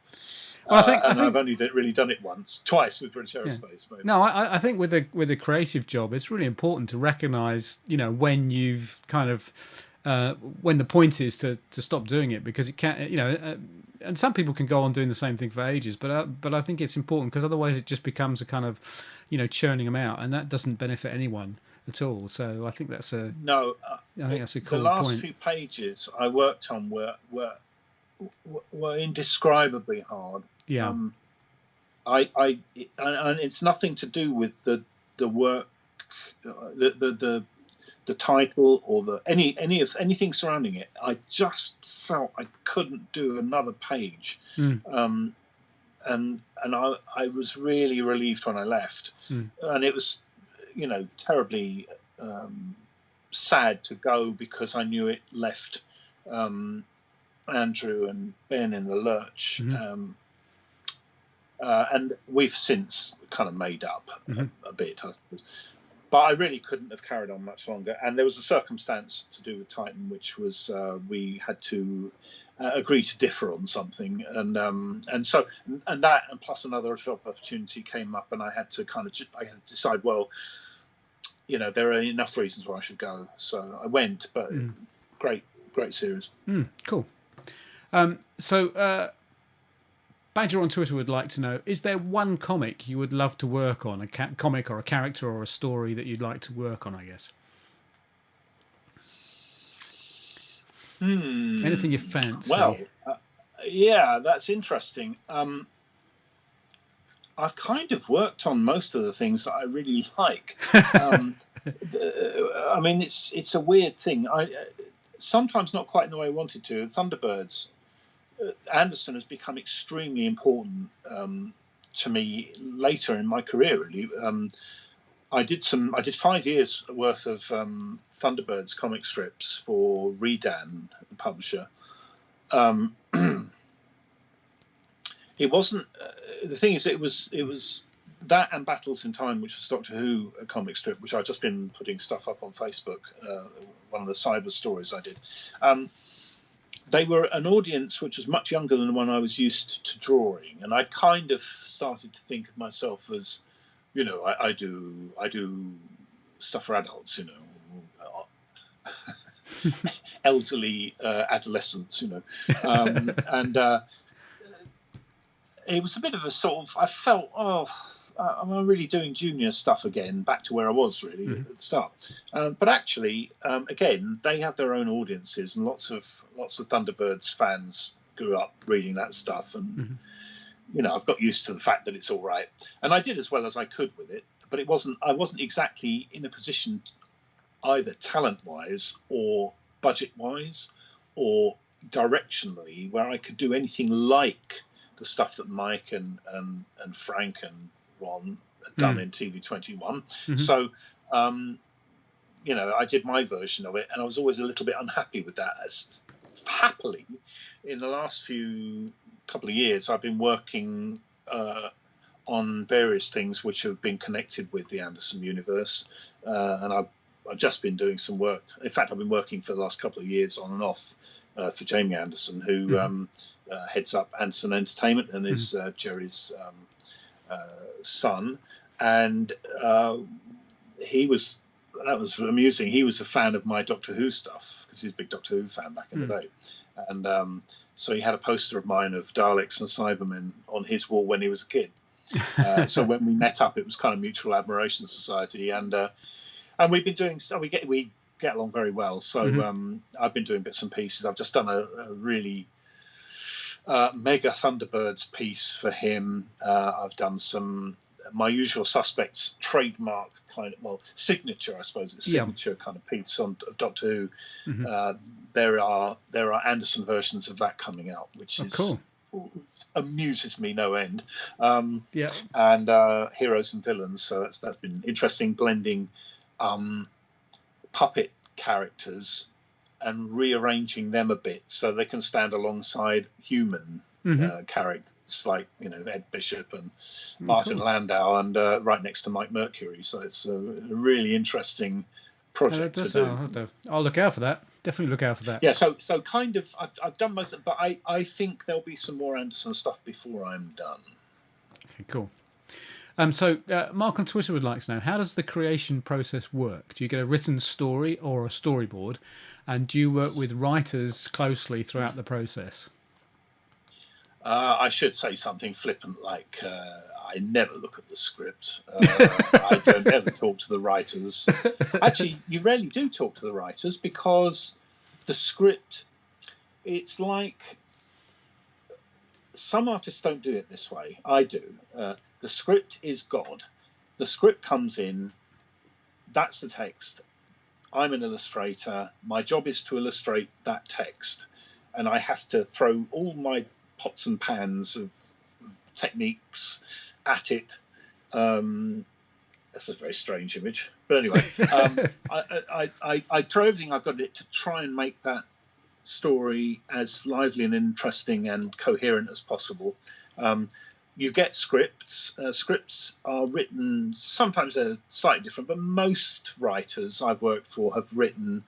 Well, I think I've only really done it twice with British Aerospace. Yeah. No, I think with a creative job, it's really important to recognise, when you've kind of when the point is to stop doing it, because it can, and some people can go on doing the same thing for ages, but I think it's important, because otherwise it just becomes a kind of, churning them out, and that doesn't benefit anyone at all. So I think that's I think that's a cool point. The last point. few pages I worked on were indescribably hard. Yeah. And it's nothing to do with the work, the title, or anything surrounding it. I just felt I couldn't do another page, and I was really relieved when I left, and it was, terribly sad to go, because I knew it left Andrew and Ben in the lurch. And we've since kind of made up a bit, I suppose. But I really couldn't have carried on much longer. And there was a circumstance to do with Titan, which was we had to agree to differ on something, and that, and plus another job opportunity came up, and I had to decide. Well, there are enough reasons why I should go, so I went. But great series. Cool. So. Badger on Twitter would like to know, is there one comic you would love to work on, a comic or a character or a story that you'd like to work on, I guess? Anything you fancy? Well, yeah, that's interesting. I've kind of worked on most of the things that I really like. I mean, it's a weird thing. Sometimes not quite in the way I wanted to. Thunderbirds. Anderson has become extremely important to me later in my career. Really, I did 5 years worth of Thunderbirds comic strips for Redan, the publisher. It wasn't the thing is it was that and Battles in Time, which was Doctor Who comic strip, which I've just been putting stuff up on Facebook. One of the cyber stories I did. They were an audience which was much younger than the one I was used to drawing, and I kind of started to think of myself as, I do stuff for adults, elderly adolescents, and it was a bit of a sort of, I felt, am I really doing junior stuff again, back to where I was really at the start? But actually, again, they have their own audiences, and lots of Thunderbirds fans grew up reading that stuff, and I've got used to the fact that it's all right, and I did as well as I could with it. But I wasn't exactly in a position, either talent-wise or budget-wise or directionally, where I could do anything like the stuff that Mike and Frank and Ron had done in TV21. So, I did my version of it, and I was always a little bit unhappy with that. Happily, in the last couple of years, I've been working on various things which have been connected with the Anderson universe, and I've just been doing some work. In fact, I've been working for the last couple of years on and off for Jamie Anderson, who heads up Anderson Entertainment and is Gerry's son, and that was amusing. He was a fan of my Doctor Who stuff, because he's a big Doctor Who fan back in the day, and so he had a poster of mine of Daleks and Cybermen on his wall when he was a kid. So when we met up, it was kind of mutual admiration society, and we've been doing. So we get along very well. So I've been doing bits and pieces. I've just done a really mega Thunderbirds piece for him. I've done some My Usual Suspects trademark kind of, signature, I suppose it's signature kind of piece of Doctor Who. There are Anderson versions of that coming out, which is cool. Amuses me no end. And Heroes and Villains. So that's been interesting, blending puppet characters and rearranging them a bit so they can stand alongside human characters like Ed Bishop and Oh, Martin cool. Landau, and right next to Mike Mercury. So it's a really interesting project to do. I'll look out for that. Definitely look out for that. Yeah, so kind of I've done most of it, but I think there'll be some more Anderson stuff before I'm done. Okay, cool. So Mark on Twitter would like to know, how does the creation process work? Do you get a written story or a storyboard, and do you work with writers closely throughout the process? I should say something flippant like I never look at the script. I don't ever talk to the writers. Actually, you rarely do talk to the writers, because the script, it's like, some artists don't do it this way. I do. The script is God. The script comes in, that's the text. I'm an illustrator. My job is to illustrate that text, and I have to throw all my pots and pans of techniques at it. That's a very strange image, but anyway, I throw everything I've got in it to try and make that story as lively and interesting and coherent as possible. You get scripts. Scripts are written, sometimes they're slightly different, but most writers I've worked for have written,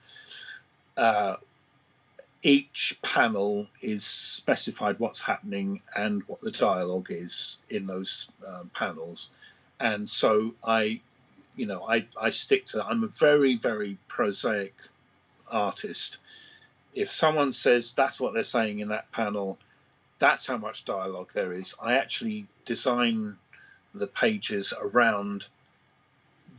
each panel is specified what's happening and what the dialogue is in those panels. And so I stick to that. I'm a very, very prosaic artist. If someone says that's what they're saying in that panel, that's how much dialogue there is. I actually design the pages around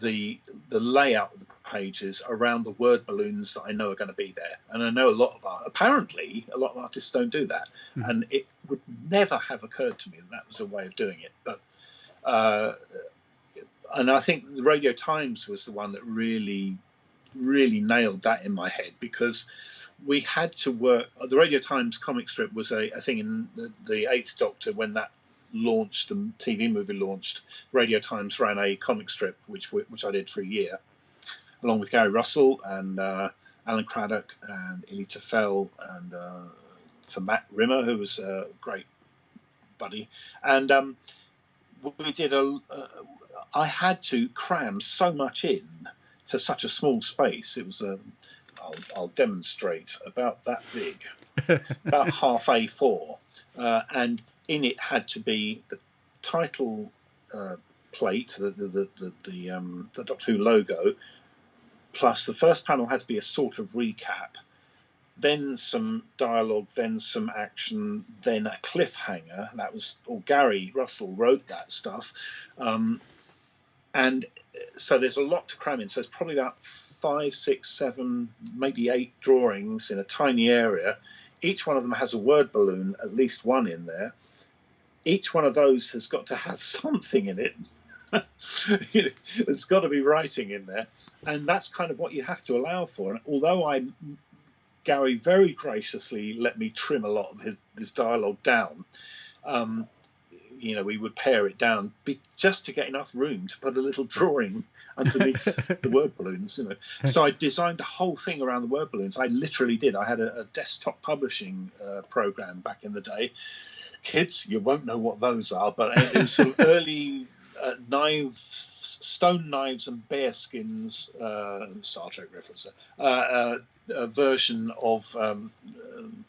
the layout of the pages, around the word balloons that I know are going to be there. And I know apparently a lot of artists don't do that. And it would never have occurred to me that was a way of doing it. But and I think the Radio Times was the one that really, really nailed that in my head, because we had to work. The Radio Times comic strip was a thing in the Eighth Doctor when that launched, the TV movie launched. Radio Times ran a comic strip which I did for a year, along with Gary Russell and Alan Craddock and Eli Tafel, and for Matt Rimmer, who was a great buddy. And we did I had to cram so much in to such a small space. It was I'll demonstrate, about that big, about half A4, and in it had to be the title plate, the Doctor Who logo, plus the first panel had to be a sort of recap, then some dialogue, then some action, then a cliffhanger. That was all Gary Russell wrote that stuff, and so there's a lot to cram in. So it's probably about 5, 6, 7, maybe 8 drawings in a tiny area. Each one of them has a word balloon, at least one in there. Each one of those has got to have something in it. There's got to be writing in there, and that's kind of what you have to allow for. And although Gary very graciously let me trim a lot of his dialogue down, we would pare it down just to get enough room to put a little drawing underneath the word balloons. So I designed the whole thing around the word balloons. I literally did. I had a desktop publishing program back in the day. Kids, you won't know what those are, but it was some early stone knives and bear skins, Star Trek reference, a version of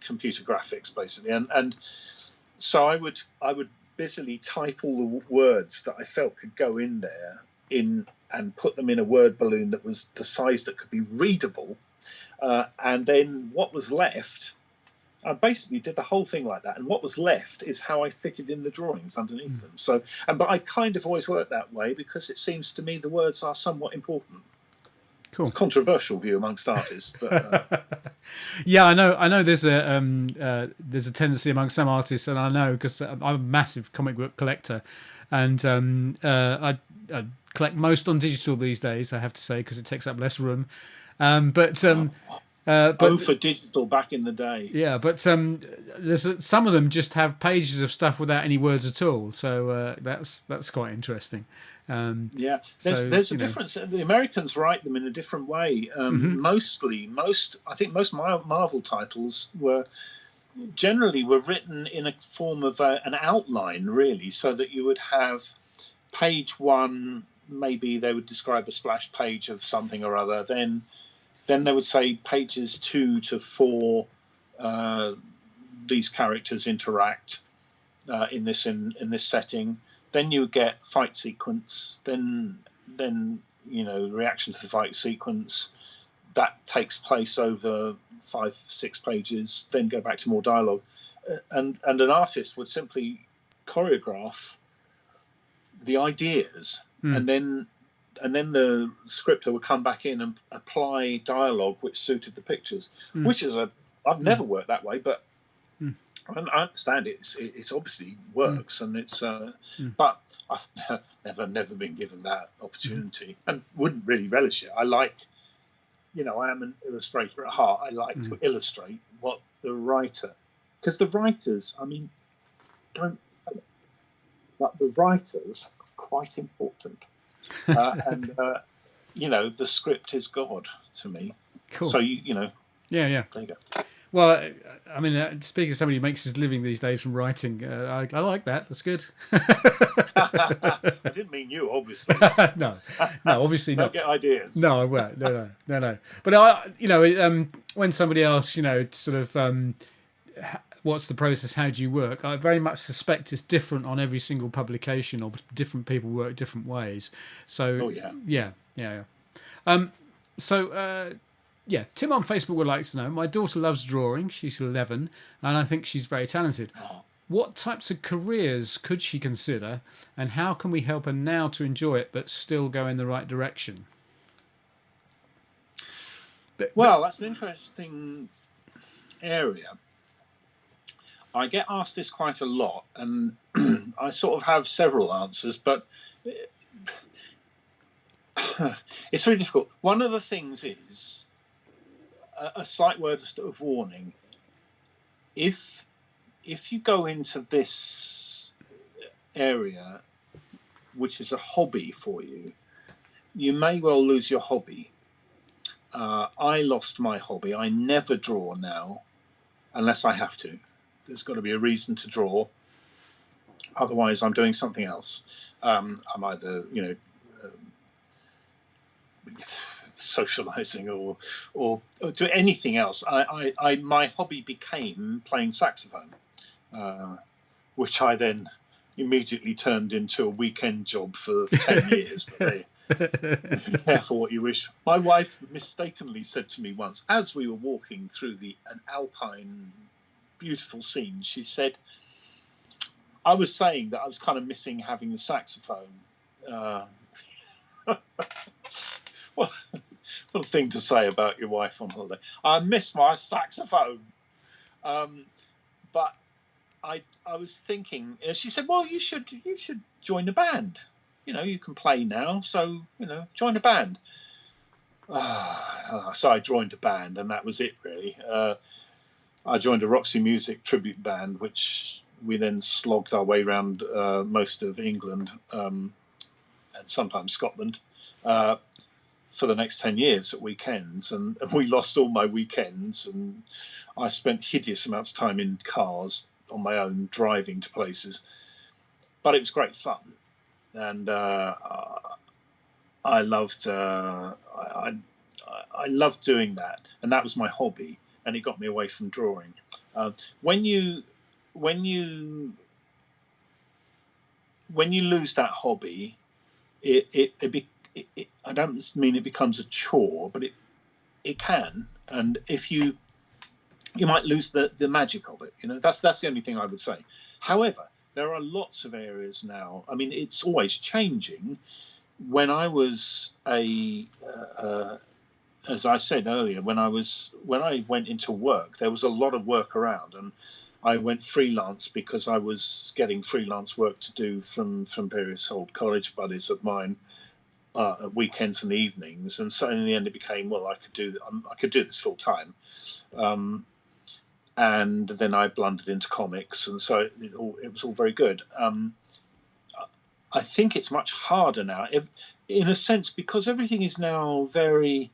computer graphics, basically. And so I would busily type all the words that I felt could go in there and put them in a word balloon that was the size that could be readable. And then what was left, I basically did the whole thing like that. And what was left is how I fitted in the drawings underneath them. So, but I kind of always work that way, because it seems to me the words are somewhat important. Cool. It's a controversial view amongst artists, but yeah, I know. There's a tendency among some artists, and I know because I'm a massive comic book collector, and I collect most on digital these days. I have to say, because it takes up less room. But for digital back in the day. Yeah, but there's some of them just have pages of stuff without any words at all. So that's quite interesting. There's a difference. The Americans write them in a different way. I think most Marvel titles were generally were written in a form of an outline, really, so that you would have page one. Maybe they would describe a splash page of something or other. Then they would say pages 2 to 4. These characters interact in this setting. Then you would get fight sequence. Then reaction to the fight sequence. That takes place over 5-6 pages. Then go back to more dialogue, and an artist would simply choreograph the ideas, and then the scripter would come back in and apply dialogue which suited the pictures. Which is I've never worked that way, but I understand it obviously works, and it's but I've never been given that opportunity, and wouldn't really relish it. I like, I am an illustrator at heart. I like to illustrate what the writer, because the writers, I mean, don't tell it, but the writers are quite important, and the script is God to me. Cool. So yeah. There you go. Well, I mean, speaking of somebody who makes his living these days from writing, I like that. That's good. I didn't mean you, obviously. No, obviously Don't not. get ideas. No, I won't. No. But when somebody asks, sort of, what's the process? How do you work? I very much suspect it's different on every single publication, or different people work different ways. So, yeah. Yeah, Tim on Facebook would like to know, my daughter loves drawing, she's 11, and I think she's very talented. What types of careers could she consider, and how can we help her now to enjoy it but still go in the right direction? Well, that's an interesting area. I get asked this quite a lot, and I sort of have several answers, but it's really difficult. One of the things is, a slight word of warning: if you go into this area, which is a hobby for you, you may well lose your hobby. I lost my hobby. I never draw now, unless I have to. There's got to be a reason to draw. Otherwise, I'm doing something else. I'm either, socializing or do anything else. My hobby became playing saxophone, which I then immediately turned into a weekend job for 10 years. But be careful what you wish. My wife mistakenly said to me once, as we were walking through an alpine beautiful scene, she said, I was saying that I was kind of missing having the saxophone. What a thing to say about your wife on holiday. I miss my saxophone. But I was thinking, she said, well, you should join a band. You can play now, so, join a band. So I joined a band, and that was it, really. I joined a Roxy Music tribute band, which we then slogged our way around most of England and sometimes Scotland for the next 10 years at weekends. And we lost all my weekends, and I spent hideous amounts of time in cars on my own, driving to places. But it was great fun. And I loved I loved doing that, and that was my hobby, and it got me away from drawing. When you lose that hobby, I don't mean it becomes a chore, but it can, and if you might lose the magic of it. That's the only thing I would say. However, there are lots of areas now. I mean, it's always changing. When I was as I said earlier, when I went into work, there was a lot of work around, and I went freelance because I was getting freelance work to do from various old college buddies of mine at weekends and evenings. And so in the end, it became, well, I could do this full time. And then I blundered into comics, and so it was all very good. I think it's much harder now, in a sense, because everything is now very.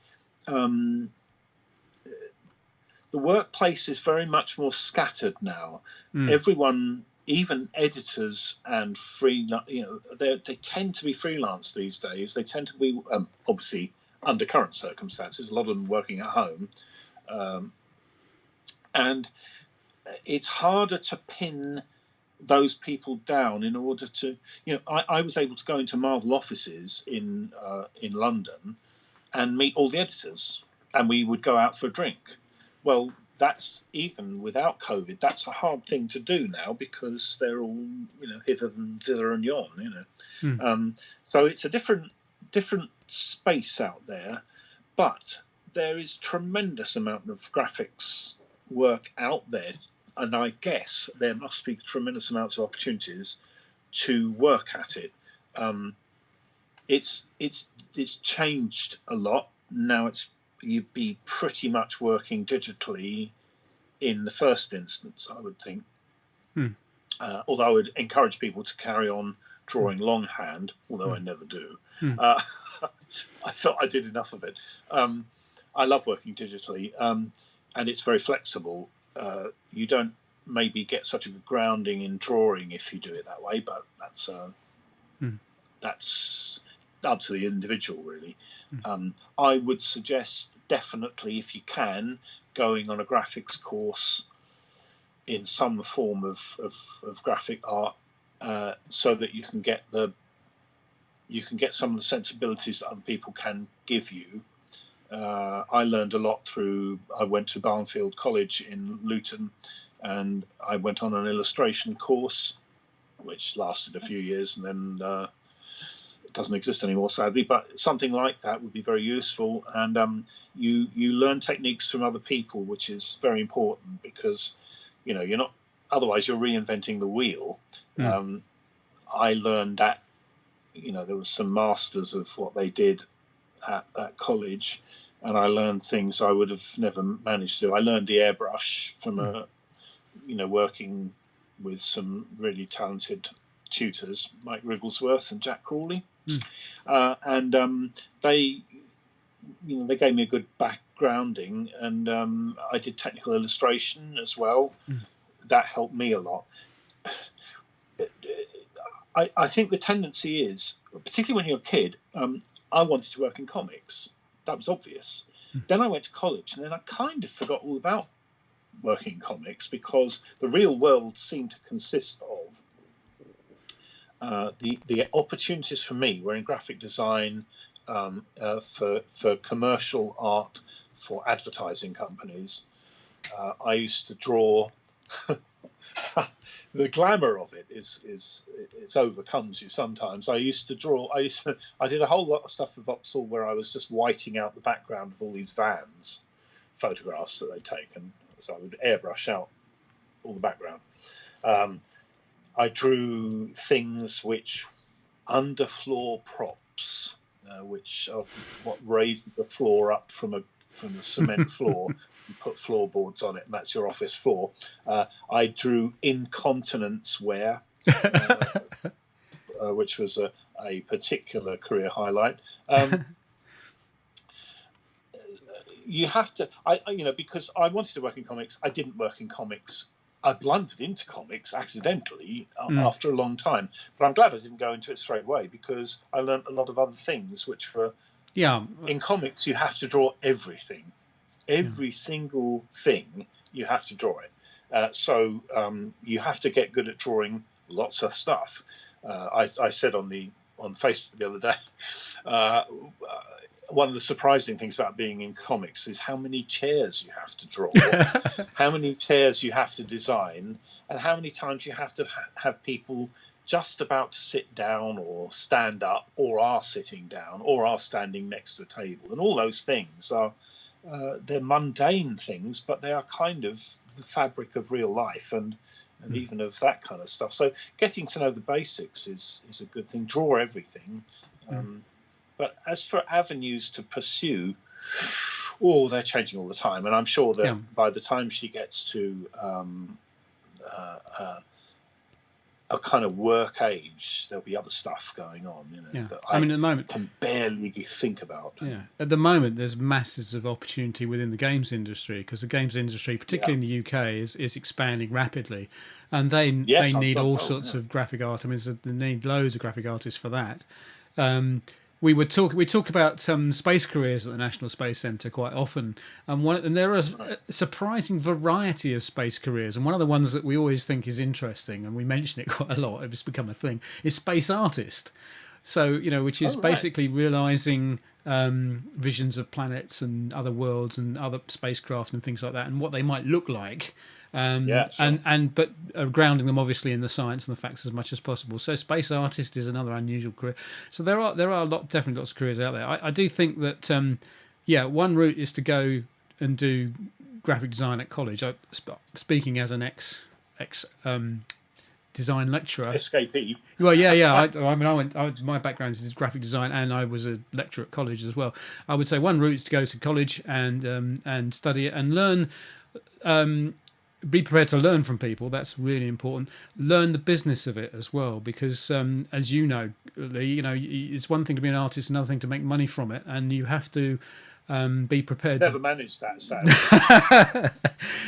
the workplace is very much more scattered now. Mm. Everyone, even editors and they tend to be freelance these days. They tend to be obviously under current circumstances. A lot of them working at home, and it's harder to pin those people down in order to, I was able to go into Marvel offices in London and meet all the editors, and we would go out for a drink. Well, that's, even without COVID, that's a hard thing to do now, because they're all, hither and yon, so it's a different space out there, but there is tremendous amount of graphics work out there, and I guess there must be tremendous amounts of opportunities to work at it. It's changed a lot now. You'd be pretty much working digitally in the first instance, I would think. Although I would encourage people to carry on drawing longhand, although I never do. I felt I did enough of it. I love working digitally, and it's very flexible. You don't maybe get such a good grounding in drawing if you do it that way, but that's up to the individual, really. I would suggest, definitely, if you can, going on a graphics course in some form of graphic art, so that you can get some of the sensibilities that other people can give you. I learned a lot I went to Barnfield College in Luton, and I went on an illustration course, which lasted a few years, and then it doesn't exist anymore, sadly. But something like that would be very useful, and you learn techniques from other people, which is very important, because you're not, otherwise you're reinventing the wheel. I learned that there was some masters of what they did at college, and I learned things I would have never managed to. I learned the airbrush from working with some really talented tutors, Mike Wrigglesworth and Jack Crawley, and they gave me a good backgrounding, and I did technical illustration as well. That helped me a lot. I think the tendency is, particularly when you're a kid, I wanted to work in comics. That was obvious. Then I went to college, and then I kind of forgot all about working in comics, because the real world seemed to consist of the opportunities for me were in graphic design, for commercial art, for advertising companies. I used to draw. The glamour of it it overcomes you sometimes. I used to draw. I did a whole lot of stuff with Vauxhall, where I was just whiting out the background of all these vans, photographs that they'd taken. So I would airbrush out all the background. I drew things which underfloor props, which are what raised the floor up from the cement floor. You put floorboards on it, and that's your office floor. I drew incontinence wear, which was a particular career highlight. You have to, because I wanted to work in comics. I didn't work in comics. I blundered into comics accidentally after a long time, but I'm glad I didn't go into it straight away, because I learned a lot of other things, which were, in comics you have to draw everything. Every single thing, you have to draw it. So you have to get good at drawing lots of stuff. I said on Facebook the other day, one of the surprising things about being in comics is how many chairs you have to draw, how many chairs you have to design, and how many times you have to have people just about to sit down or stand up, or are sitting down, or are standing next to a table. And all those things are, they're mundane things, but they are kind of the fabric of real life, and even of that kind of stuff. So getting to know the basics is a good thing. Draw everything. But as for avenues to pursue, they're changing all the time. And I'm sure that by the time she gets to a kind of work age, there'll be other stuff going on, that I mean, at the moment, can barely think about. Yeah, at the moment, there's masses of opportunity within the games industry, because the games industry, particularly in the UK, is expanding rapidly, and they need all sorts of graphic art. I mean, they need loads of graphic artists for that. We talk about space careers at the National Space Centre quite often, and there are a surprising variety of space careers. And one of the ones that we always think is interesting, and we mention it quite a lot, it's become a thing, is space artist. So, which is basically realising visions of planets and other worlds and other spacecraft and things like that, and what they might look like. But grounding them obviously in the science and the facts as much as possible. So space artist is another unusual career. So there are definitely lots of careers out there. I do think that one route is to go and do graphic design at college. Speaking as an ex design lecturer, escapee. Well, yeah. My background is graphic design, and I was a lecturer at college as well. I would say one route is to go to college and study it and learn. Be prepared to learn from people. That's really important. Learn the business of it as well, because as you know, Lee, it's one thing to be an artist, another thing to make money from it, and you have to be prepared. Never managed that, sadly.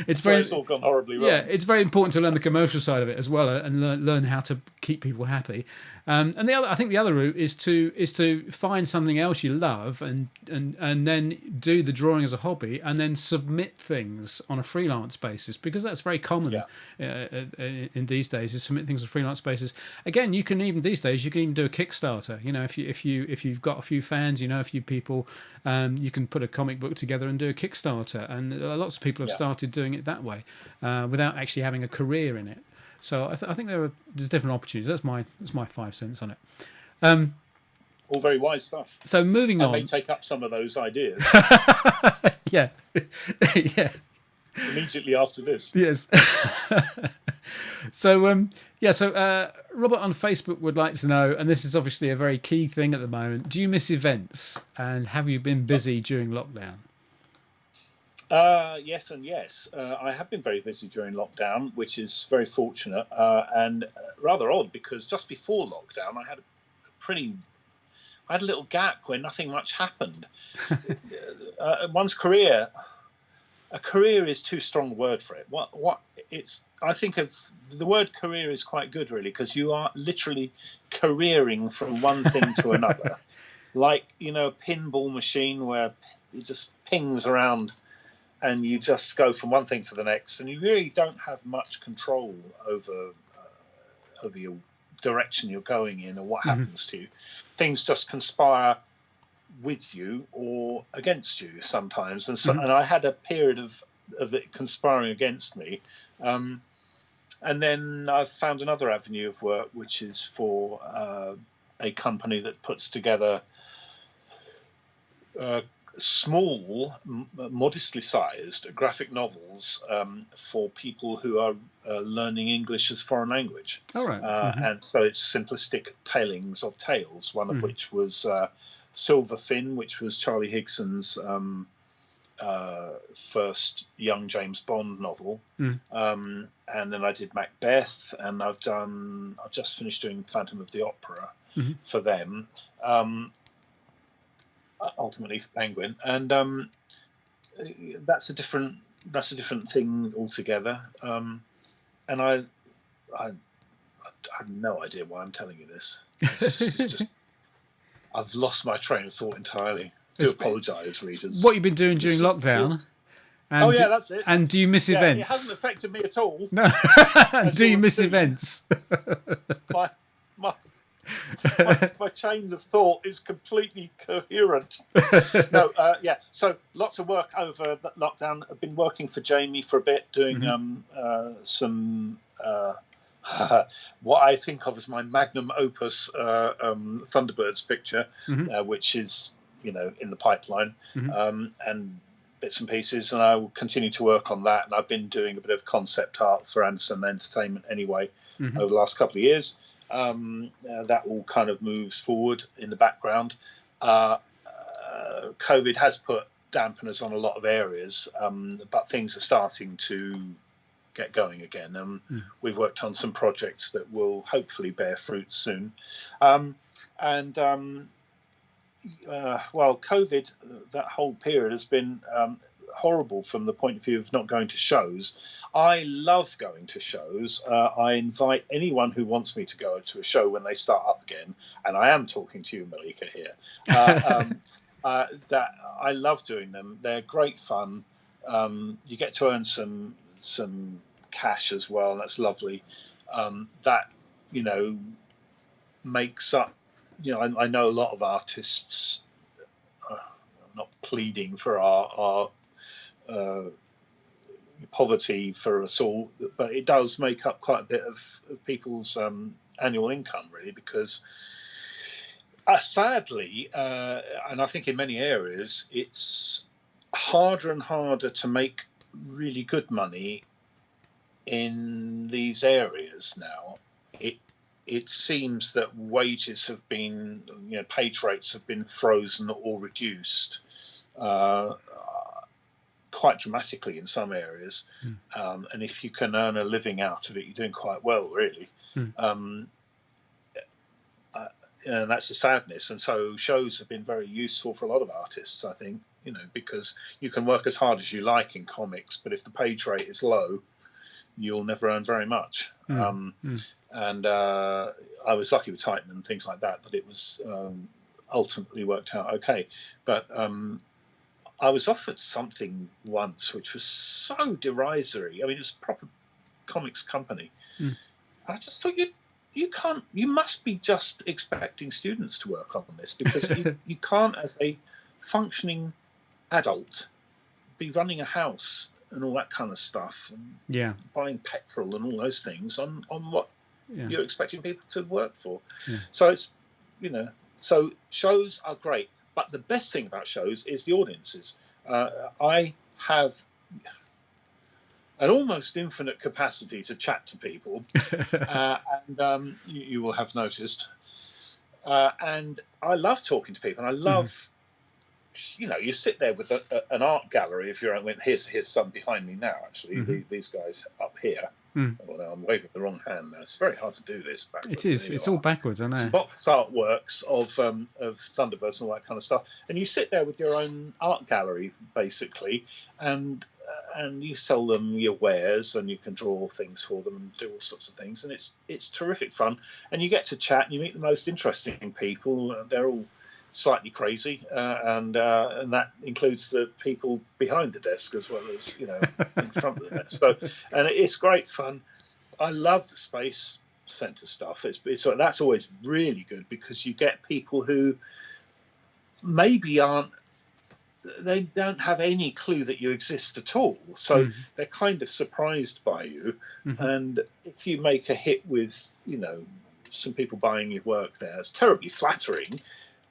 It's all gone horribly wrong. Yeah, it's very important to learn the commercial side of it as well, and learn how to keep people happy. And I think the other route is to find something else you love and then do the drawing as a hobby, and then submit things on a freelance basis, because that's very common in these days, is submit things on freelance basis. Again, you can even these days do a Kickstarter. If you've got a few fans, a few people, you can put a comic book together and do a Kickstarter, and lots of people have started doing it that way without actually having a career in it. So I think there's different opportunities. That's my 5 cents on it. All very wise stuff. So moving on, I may take up some of those ideas. yeah. Immediately after this. Yes. So Robert on Facebook would like to know, and this is obviously a very key thing at the moment, do you miss events, and have you been busy during lockdown? Yes and yes. I have been very busy during lockdown, which is very fortunate and rather odd, because just before lockdown I had a little gap where nothing much happened. A career is too strong a word for it. I think of the word career is quite good, really, because you are literally careering from one thing to another, like a pinball machine where it just pings around. And you just go from one thing to the next, and you really don't have much control over your direction you're going in, or what happens to you. Things just conspire with you or against you sometimes, and I had a period of it conspiring against me, and then I've found another avenue of work, which is for a company that puts together small, modestly sized graphic novels for people who are learning English as foreign language. All right. And so it's simplistic tellings of tales, one of which was Silverfin, which was Charlie Higson's first young James Bond novel. And then I did Macbeth, and I've just finished doing Phantom of the Opera for them. Ultimately for Penguin, and that's a different thing altogether. And I have no idea why I'm telling you this. It's just I've lost my train of thought entirely. Do apologise, readers. What you've been doing during lockdown? And that's it. And do you miss events? It hasn't affected me at all. No. Do you miss events? My chain of thought is completely coherent. So lots of work over lockdown. I've been working for Jamie for a bit, doing some what I think of as my magnum opus, Thunderbirds picture, which is in the pipeline, and bits and pieces, and I will continue to work on that. And I've been doing a bit of concept art for Anderson Entertainment anyway over the last couple of years. That all kind of moves forward in the background. COVID has put dampeners on a lot of areas, but things are starting to get going again. We've worked on some projects that will hopefully bear fruit soon. Well, COVID, that whole period has been horrible from the point of view of not going to shows. I love going to shows. I invite anyone who wants me to go to a show when they start up again, and I am talking to you, Malika, here. That I love doing them. They're great fun. You get to earn some cash as well, and that's lovely. That makes up. I know a lot of artists. I'm not pleading for our poverty for us all, but it does make up quite a bit of people's annual income, really, because sadly, and I think in many areas, it's harder and harder to make really good money in these areas now. It seems that wages have been, page rates have been frozen or reduced quite dramatically in some areas. And if you can earn a living out of it, you're doing quite well, really. And that's a sadness. And so shows have been very useful for a lot of artists, I think, because you can work as hard as you like in comics, but if the page rate is low, you'll never earn very much. And I was lucky with Titan and things like that it was ultimately worked out okay. But I was offered something once which was so derisory. I mean, it was a proper comics company. I just thought you must be just expecting students to work on this, because you can't, as a functioning adult, be running a house and all that kind of stuff, and buying petrol and all those things on what you're expecting people to work for. So it's so shows are great, but the best thing about shows is the audiences. I have an almost infinite capacity to chat to people, and you will have noticed. And I love talking to people, and I love. You sit there with an art gallery. If you're, here's some behind me now. Actually, these guys up here. Well, I'm waving the wrong hand now. It's very hard to do this backwards. It is. It's all backwards, I know. It's box artworks of Thunderbirds and all that kind of stuff. And you sit there with your own art gallery, basically, and you sell them your wares, and you can draw things for them and do all sorts of things. And it's terrific fun. And you get to chat, and you meet the most interesting people. They're all slightly crazy, and that includes the people behind the desk as well as in front of the desk. So, and it's great fun. I love the Space Centre stuff. So that's always really good, because you get people who maybe they don't have any clue that you exist at all. So they're kind of surprised by you, and if you make a hit with some people buying your work there, it's terribly flattering.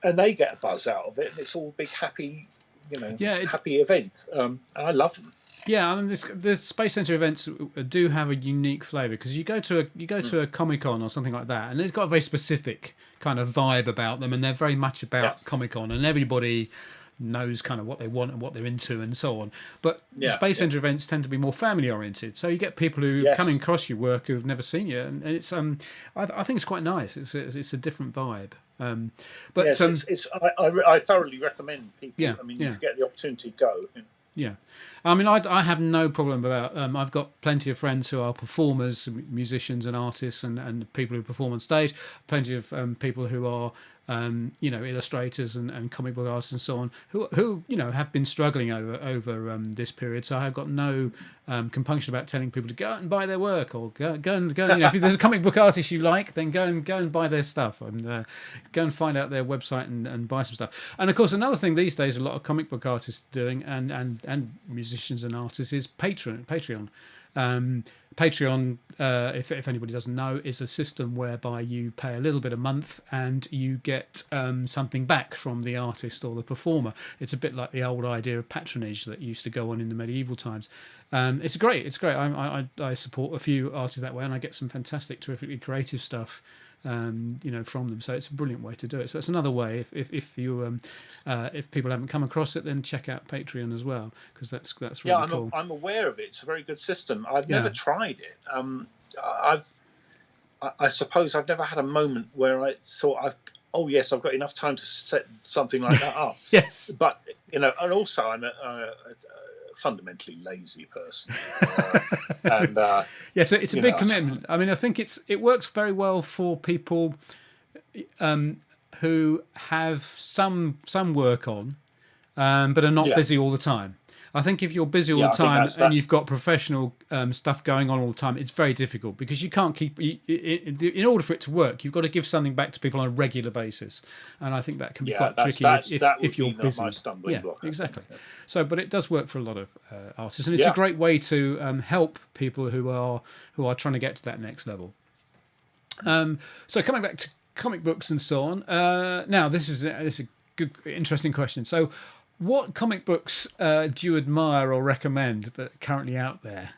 And they get a buzz out of it, and it's all a big happy, happy event. And I love them. Yeah, I mean, the Space Centre events do have a unique flavour, because you go to a Comic-Con or something like that, and it's got a very specific kind of vibe about them, and they're very much about Comic-Con, and everybody knows kind of what they want and what they're into and so on. But Space Centre events tend to be more family oriented, so you get people who come across your work who've never seen you, and it's I think it's quite nice. It's a different vibe. But yes, I thoroughly recommend people. I mean, if you get the opportunity, go. Yeah, I mean, I have no problem about. I've got plenty of friends who are performers, musicians, and artists, and people who perform on stage. Plenty of people who are, illustrators and comic book artists and so on, who have been struggling over this period. So I've got no compunction about telling people to go out and buy their work, or go and if there's a comic book artist you like, then go and buy their stuff, and go and find out their website and buy some stuff. And of course, another thing these days a lot of comic book artists are doing, and musicians and artists, is Patreon. Patreon, if anybody doesn't know, is a system whereby you pay a little bit a month and you get something back from the artist or the performer. It's a bit like the old idea of patronage that used to go on in the medieval times. It's great. I support a few artists that way, and I get some fantastic, terrifically creative stuff from them. So it's a brilliant way to do it. So it's another way. If people haven't come across it, then check out Patreon as well, because that's really cool. I'm aware of it. It's a very good system. I've never tried it. I suppose I've never had a moment where I thought, oh yes, I've got enough time to set something like that up. Yes, but and also I'm a fundamentally lazy person, and so it's a big commitment. I mean, I think it works very well for people who have some work on, but are not busy all the time. I think if you're busy all the time and you've got professional stuff going on all the time, it's very difficult, because you can't keep. In order for it to work, you've got to give something back to people on a regular basis, and I think that can be quite tricky if you're busy. My stumbling block, exactly. So, but it does work for a lot of artists, and it's a great way to help people who are trying to get to that next level. So, coming back to comic books and so on. Now, this is a good, interesting question. So, what comic books do you admire or recommend that are currently out there?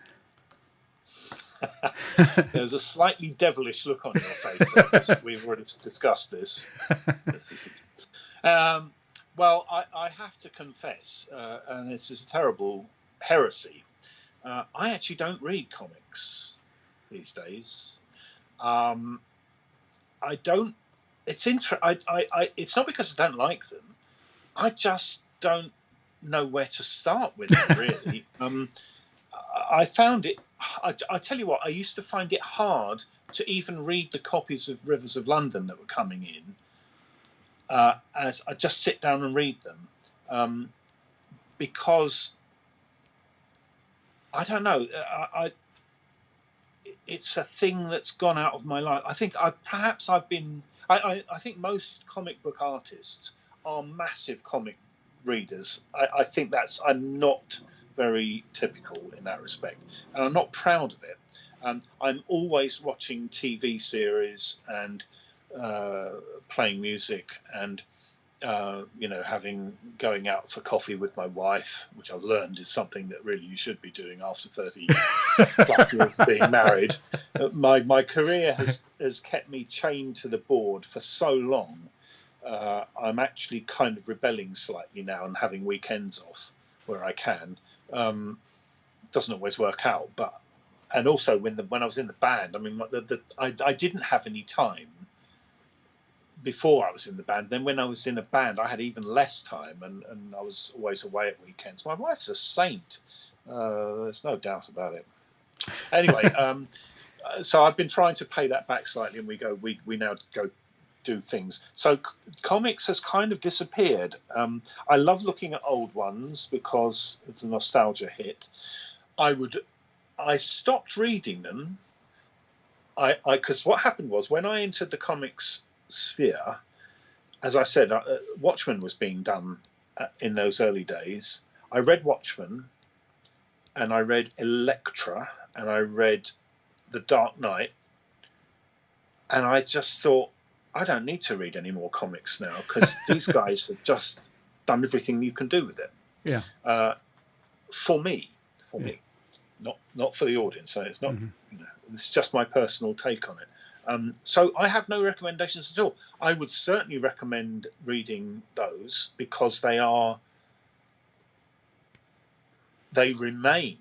There's a slightly devilish look on your face there, because we've already discussed this. Well, I have to confess, and this is a terrible heresy, I actually don't read comics these days. I don't. It's it's not because I don't like them. I just don't know where to start with it, really. I found it. I tell you what, I used to find it hard to even read the copies of Rivers of London that were coming in, as I just sit down and read them, because I don't know. It's a thing that's gone out of my life. I think I've been. I think most comic book artists are massive comic readers. I think I'm not very typical in that respect, and I'm not proud of it. I'm always watching TV series and playing music and going out for coffee with my wife, which I've learned is something that really you should be doing after 30 plus years of being married. My career has kept me chained to the board for so long. I'm actually kind of rebelling slightly now and having weekends off where I can. Doesn't always work out, and also when I was in the band, I mean, I didn't have any time before I was in the band. Then when I was in a band, I had even less time, and I was always away at weekends. My wife's a saint. There's no doubt about it. Anyway, so I've been trying to pay that back slightly, and we now go do things. So comics has kind of disappeared. I love looking at old ones because it's a nostalgia hit. I stopped reading them. Because what happened was, when I entered the comics sphere, as I said, Watchmen was being done in those early days. I read Watchmen, and I read Elektra, and I read The Dark Knight, and I just thought, I don't need to read any more comics now, because these guys have just done everything you can do with it. Yeah. For me, not for the audience. So it's not. It's just my personal take on it. So I have no recommendations at all. I would certainly recommend reading those, because they remain.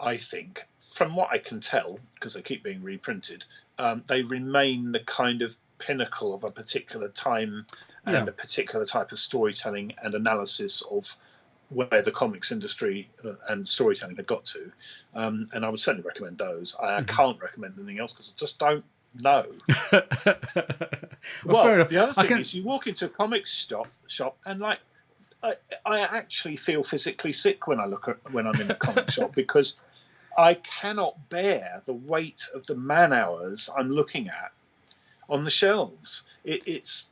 I think, from what I can tell, because they keep being reprinted, they remain the kind of pinnacle of a particular time and a particular type of storytelling and analysis of where the comics industry and storytelling had got to, and I would certainly recommend those. I can't recommend anything else because I just don't know. Well, the other thing is, you walk into a comics shop and I actually feel physically sick when I'm in a comic shop, because I cannot bear the weight of the man hours I'm looking at on the shelves. It's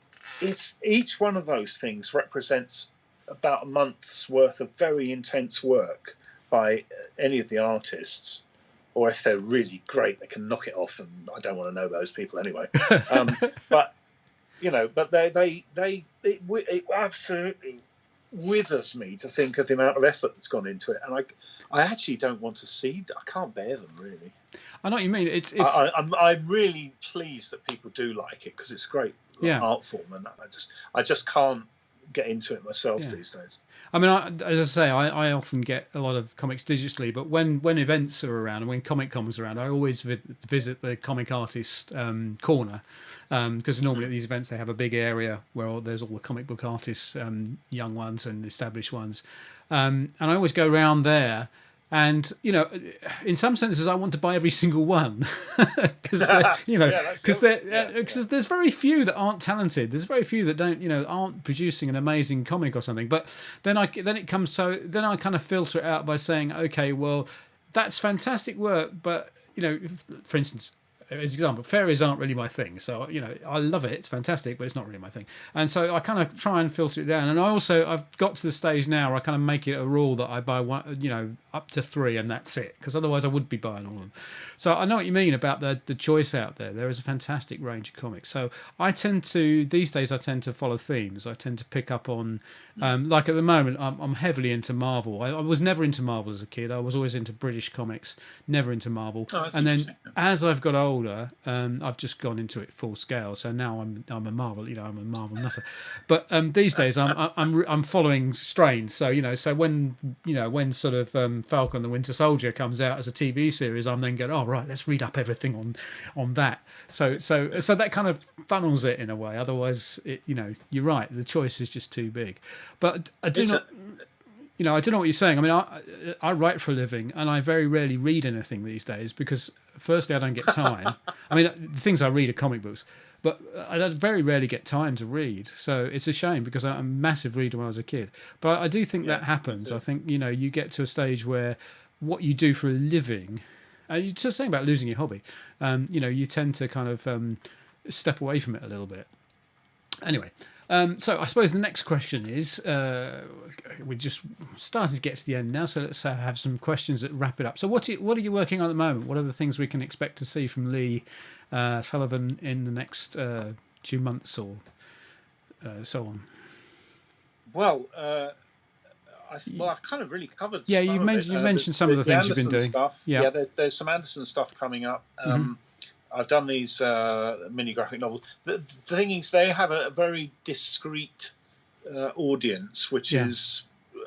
each one of those things represents about a month's worth of very intense work by any of the artists, or if they're really great, they can knock it off, and I don't want to know those people anyway. But they absolutely withers me to think of the amount of effort that's gone into it, and I actually don't want to see. I can't bear them, really. I know what you mean. I'm really pleased that people do like it, because it's a great art form, and I just can't get into it myself these days. I mean, as I say, I often get a lot of comics digitally, but when events are around and when Comic Con is around, I always visit the comic artist corner, because normally at these events they have a big area where there's all the comic book artists, young ones and established ones, and I always go around there. And in some senses, I want to buy every single one, because there's very few that aren't talented. There's very few that aren't producing an amazing comic or something. But then I kind of filter it out by saying, okay, well, that's fantastic work, but for instance, as an example, fairies aren't really my thing. So, I love it. It's fantastic, but it's not really my thing. And so I kind of try and filter it down. And I've got to the stage now where I kind of make it a rule that I buy one, up to 3, and that's it. Because otherwise I would be buying all of them. So I know what you mean about the choice out there. There is a fantastic range of comics. So these days I tend to follow themes. I tend to pick up on, like at the moment, I'm heavily into Marvel. I was never into Marvel as a kid. I was always into British comics, never into Marvel. Oh, and then as I've got older, I've just gone into it full scale. So now I'm a Marvel, I'm a Marvel nutter. But these days I'm following strains. So so when sort of Falcon and the Winter Soldier comes out as a TV series, I'm then going, oh right, let's read up everything on that. So that kind of funnels it in a way. Otherwise, you're right, the choice is just too big. But I do not. I don't know what you're saying. I mean, I write for a living, and I very rarely read anything these days because, firstly, I don't get time. I mean, the things I read are comic books, but I very rarely get time to read. So it's a shame, because I'm a massive reader when I was a kid. But I do think that happens. I think, you get to a stage where what you do for a living, you're just saying about losing your hobby, you tend to kind of step away from it a little bit. Anyway. So I suppose the next question is, we're just starting to get to the end now, so let's have some questions that wrap it up. So what are you working on at the moment? What are the things we can expect to see from Lee Sullivan in the next 2 months or so on? Well, I've kind of really covered. Yeah, you mentioned some of the things you've been doing. Stuff. Yeah, there's some Anderson stuff coming up. I've done these mini graphic novels. The thing is, they have a very discreet audience, which is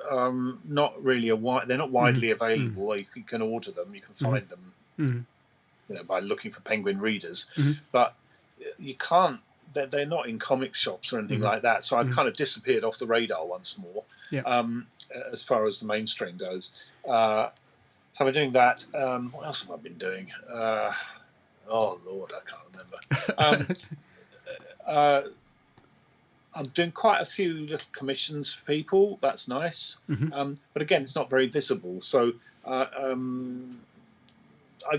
not really they're not widely available. You can order them, you can find them, by looking for Penguin readers, but you can't. They're not in comic shops or anything like that. So I've kind of disappeared off the radar once more, as far as the mainstream goes. So I'm doing that. What else have I been doing? Oh Lord, I can't remember. I'm doing quite a few little commissions for people. That's nice, but again, it's not very visible. So I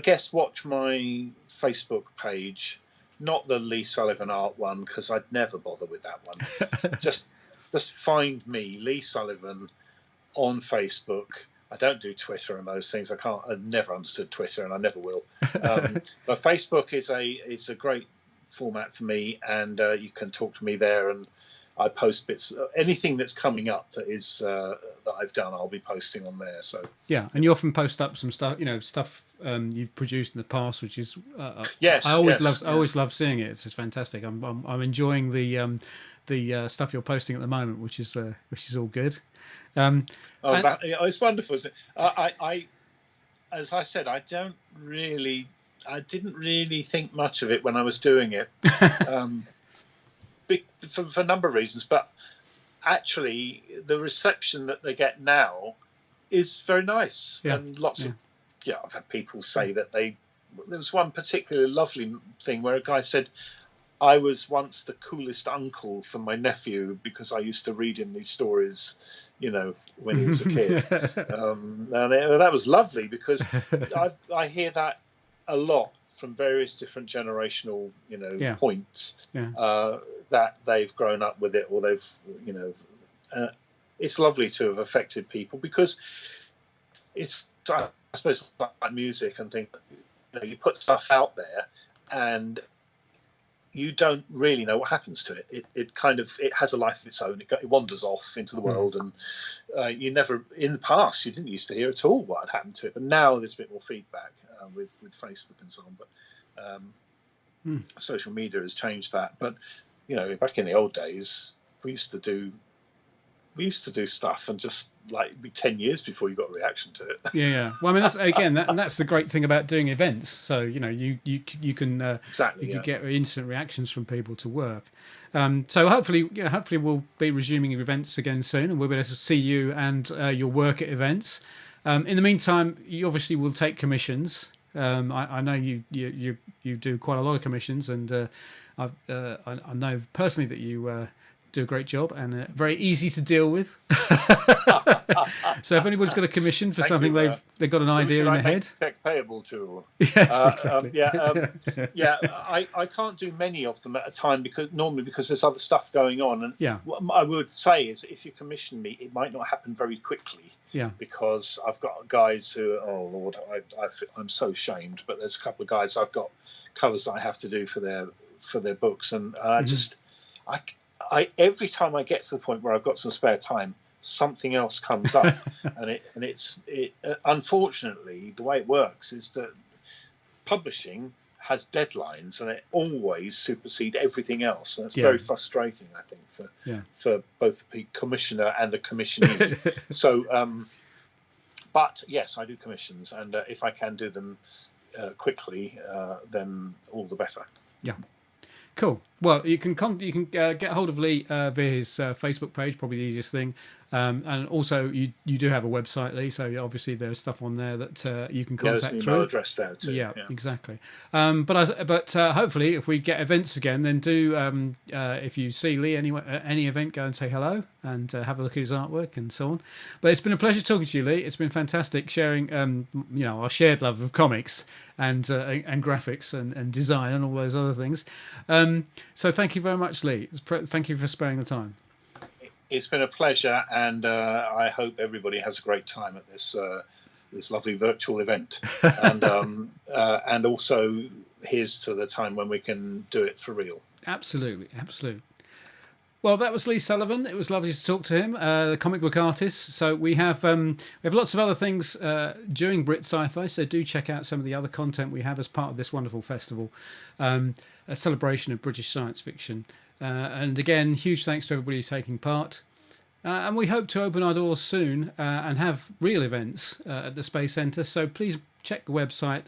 guess watch my Facebook page, not the Lee Sullivan art one, because I'd never bother with that one. just find me, Lee Sullivan, on Facebook. I don't do Twitter and those things. I've never understood Twitter, and I never will. But Facebook is a great format for me, and you can talk to me there. And I post bits, anything that's coming up that I've done, I'll be posting on there. So yeah, and you often post up some stuff, stuff you've produced in the past, which is yes. I always love seeing it. It's just fantastic. I'm enjoying the stuff you're posting at the moment, which is all good. It's wonderful, isn't it? I as I said, I didn't really think much of it when I was doing it, for a number of reasons. But actually, the reception that they get now is very nice, and lots of I've had people say that there was one particularly lovely thing where a guy said, I was once the coolest uncle for my nephew because I used to read him these stories, when he was a kid. And that was lovely, because I hear that a lot from various different generational, points, that they've grown up with it, or they've, it's lovely to have affected people, because it's, I suppose, like music and things. You put stuff out there, and you don't really know what happens to it. It has a life of its own. It wanders off into the world, and you never, in the past, you didn't used to hear at all what had happened to it. But now there's a bit more feedback with Facebook and so on. But social media has changed that. But back in the old days, we used to do stuff and just like be 10 years before you got a reaction to it. Yeah. Well, I mean, that's the great thing about doing events. So you can exactly you can get instant reactions from people to work. So hopefully we'll be resuming events again soon, and we'll be able to see you and your work at events. In the meantime, you obviously will take commissions. I know you do quite a lot of commissions, and I know personally that you do a great job and very easy to deal with. So if anybody's got a commission for something they've got an idea in their head, check payable to. Yes, exactly. I can't do many of them at a time because there's other stuff going on. And what I would say is, if you commission me, it might not happen very quickly. Yeah. Because I've got guys who, oh Lord, I'm so ashamed. But there's a couple of guys I've got covers that I have to do for their books, and I every time I get to the point where I've got some spare time, something else comes up, and it's unfortunately the way it works is that publishing has deadlines, and it always supersedes everything else, and it's very frustrating, I think, for both the commissioner and the commissionee. So, but yes, I do commissions, and if I can do them quickly, then all the better. Yeah. Cool. Well, you can get hold of Lee via his Facebook page, probably the easiest thing. And also, you do have a website, Lee, so obviously there's stuff on there that you can contact there's an through. email address there too. Yeah. Exactly. But hopefully, if we get events again, then do if you see Lee at any event, go and say hello and have a look at his artwork and so on. But it's been a pleasure talking to you, Lee. It's been fantastic sharing our shared love of comics and graphics and design and all those other things. So thank you very much, Lee. Thank you for sparing the time. It's been a pleasure, and I hope everybody has a great time at this lovely virtual event. And also, here's to the time when we can do it for real. Absolutely. Well, that was Lee Sullivan. It was lovely to talk to him, the comic book artist. So we have lots of other things during Brit Sci-Fi, so do check out some of the other content we have as part of this wonderful festival, a celebration of British science fiction. And again, huge thanks to everybody taking part. And we hope to open our doors soon and have real events at the Space Centre. So please check the website,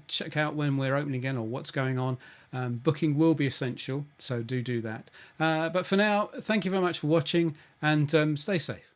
check out when we're opening again or what's going on. Booking will be essential, so do that. But for now, thank you very much for watching, and stay safe.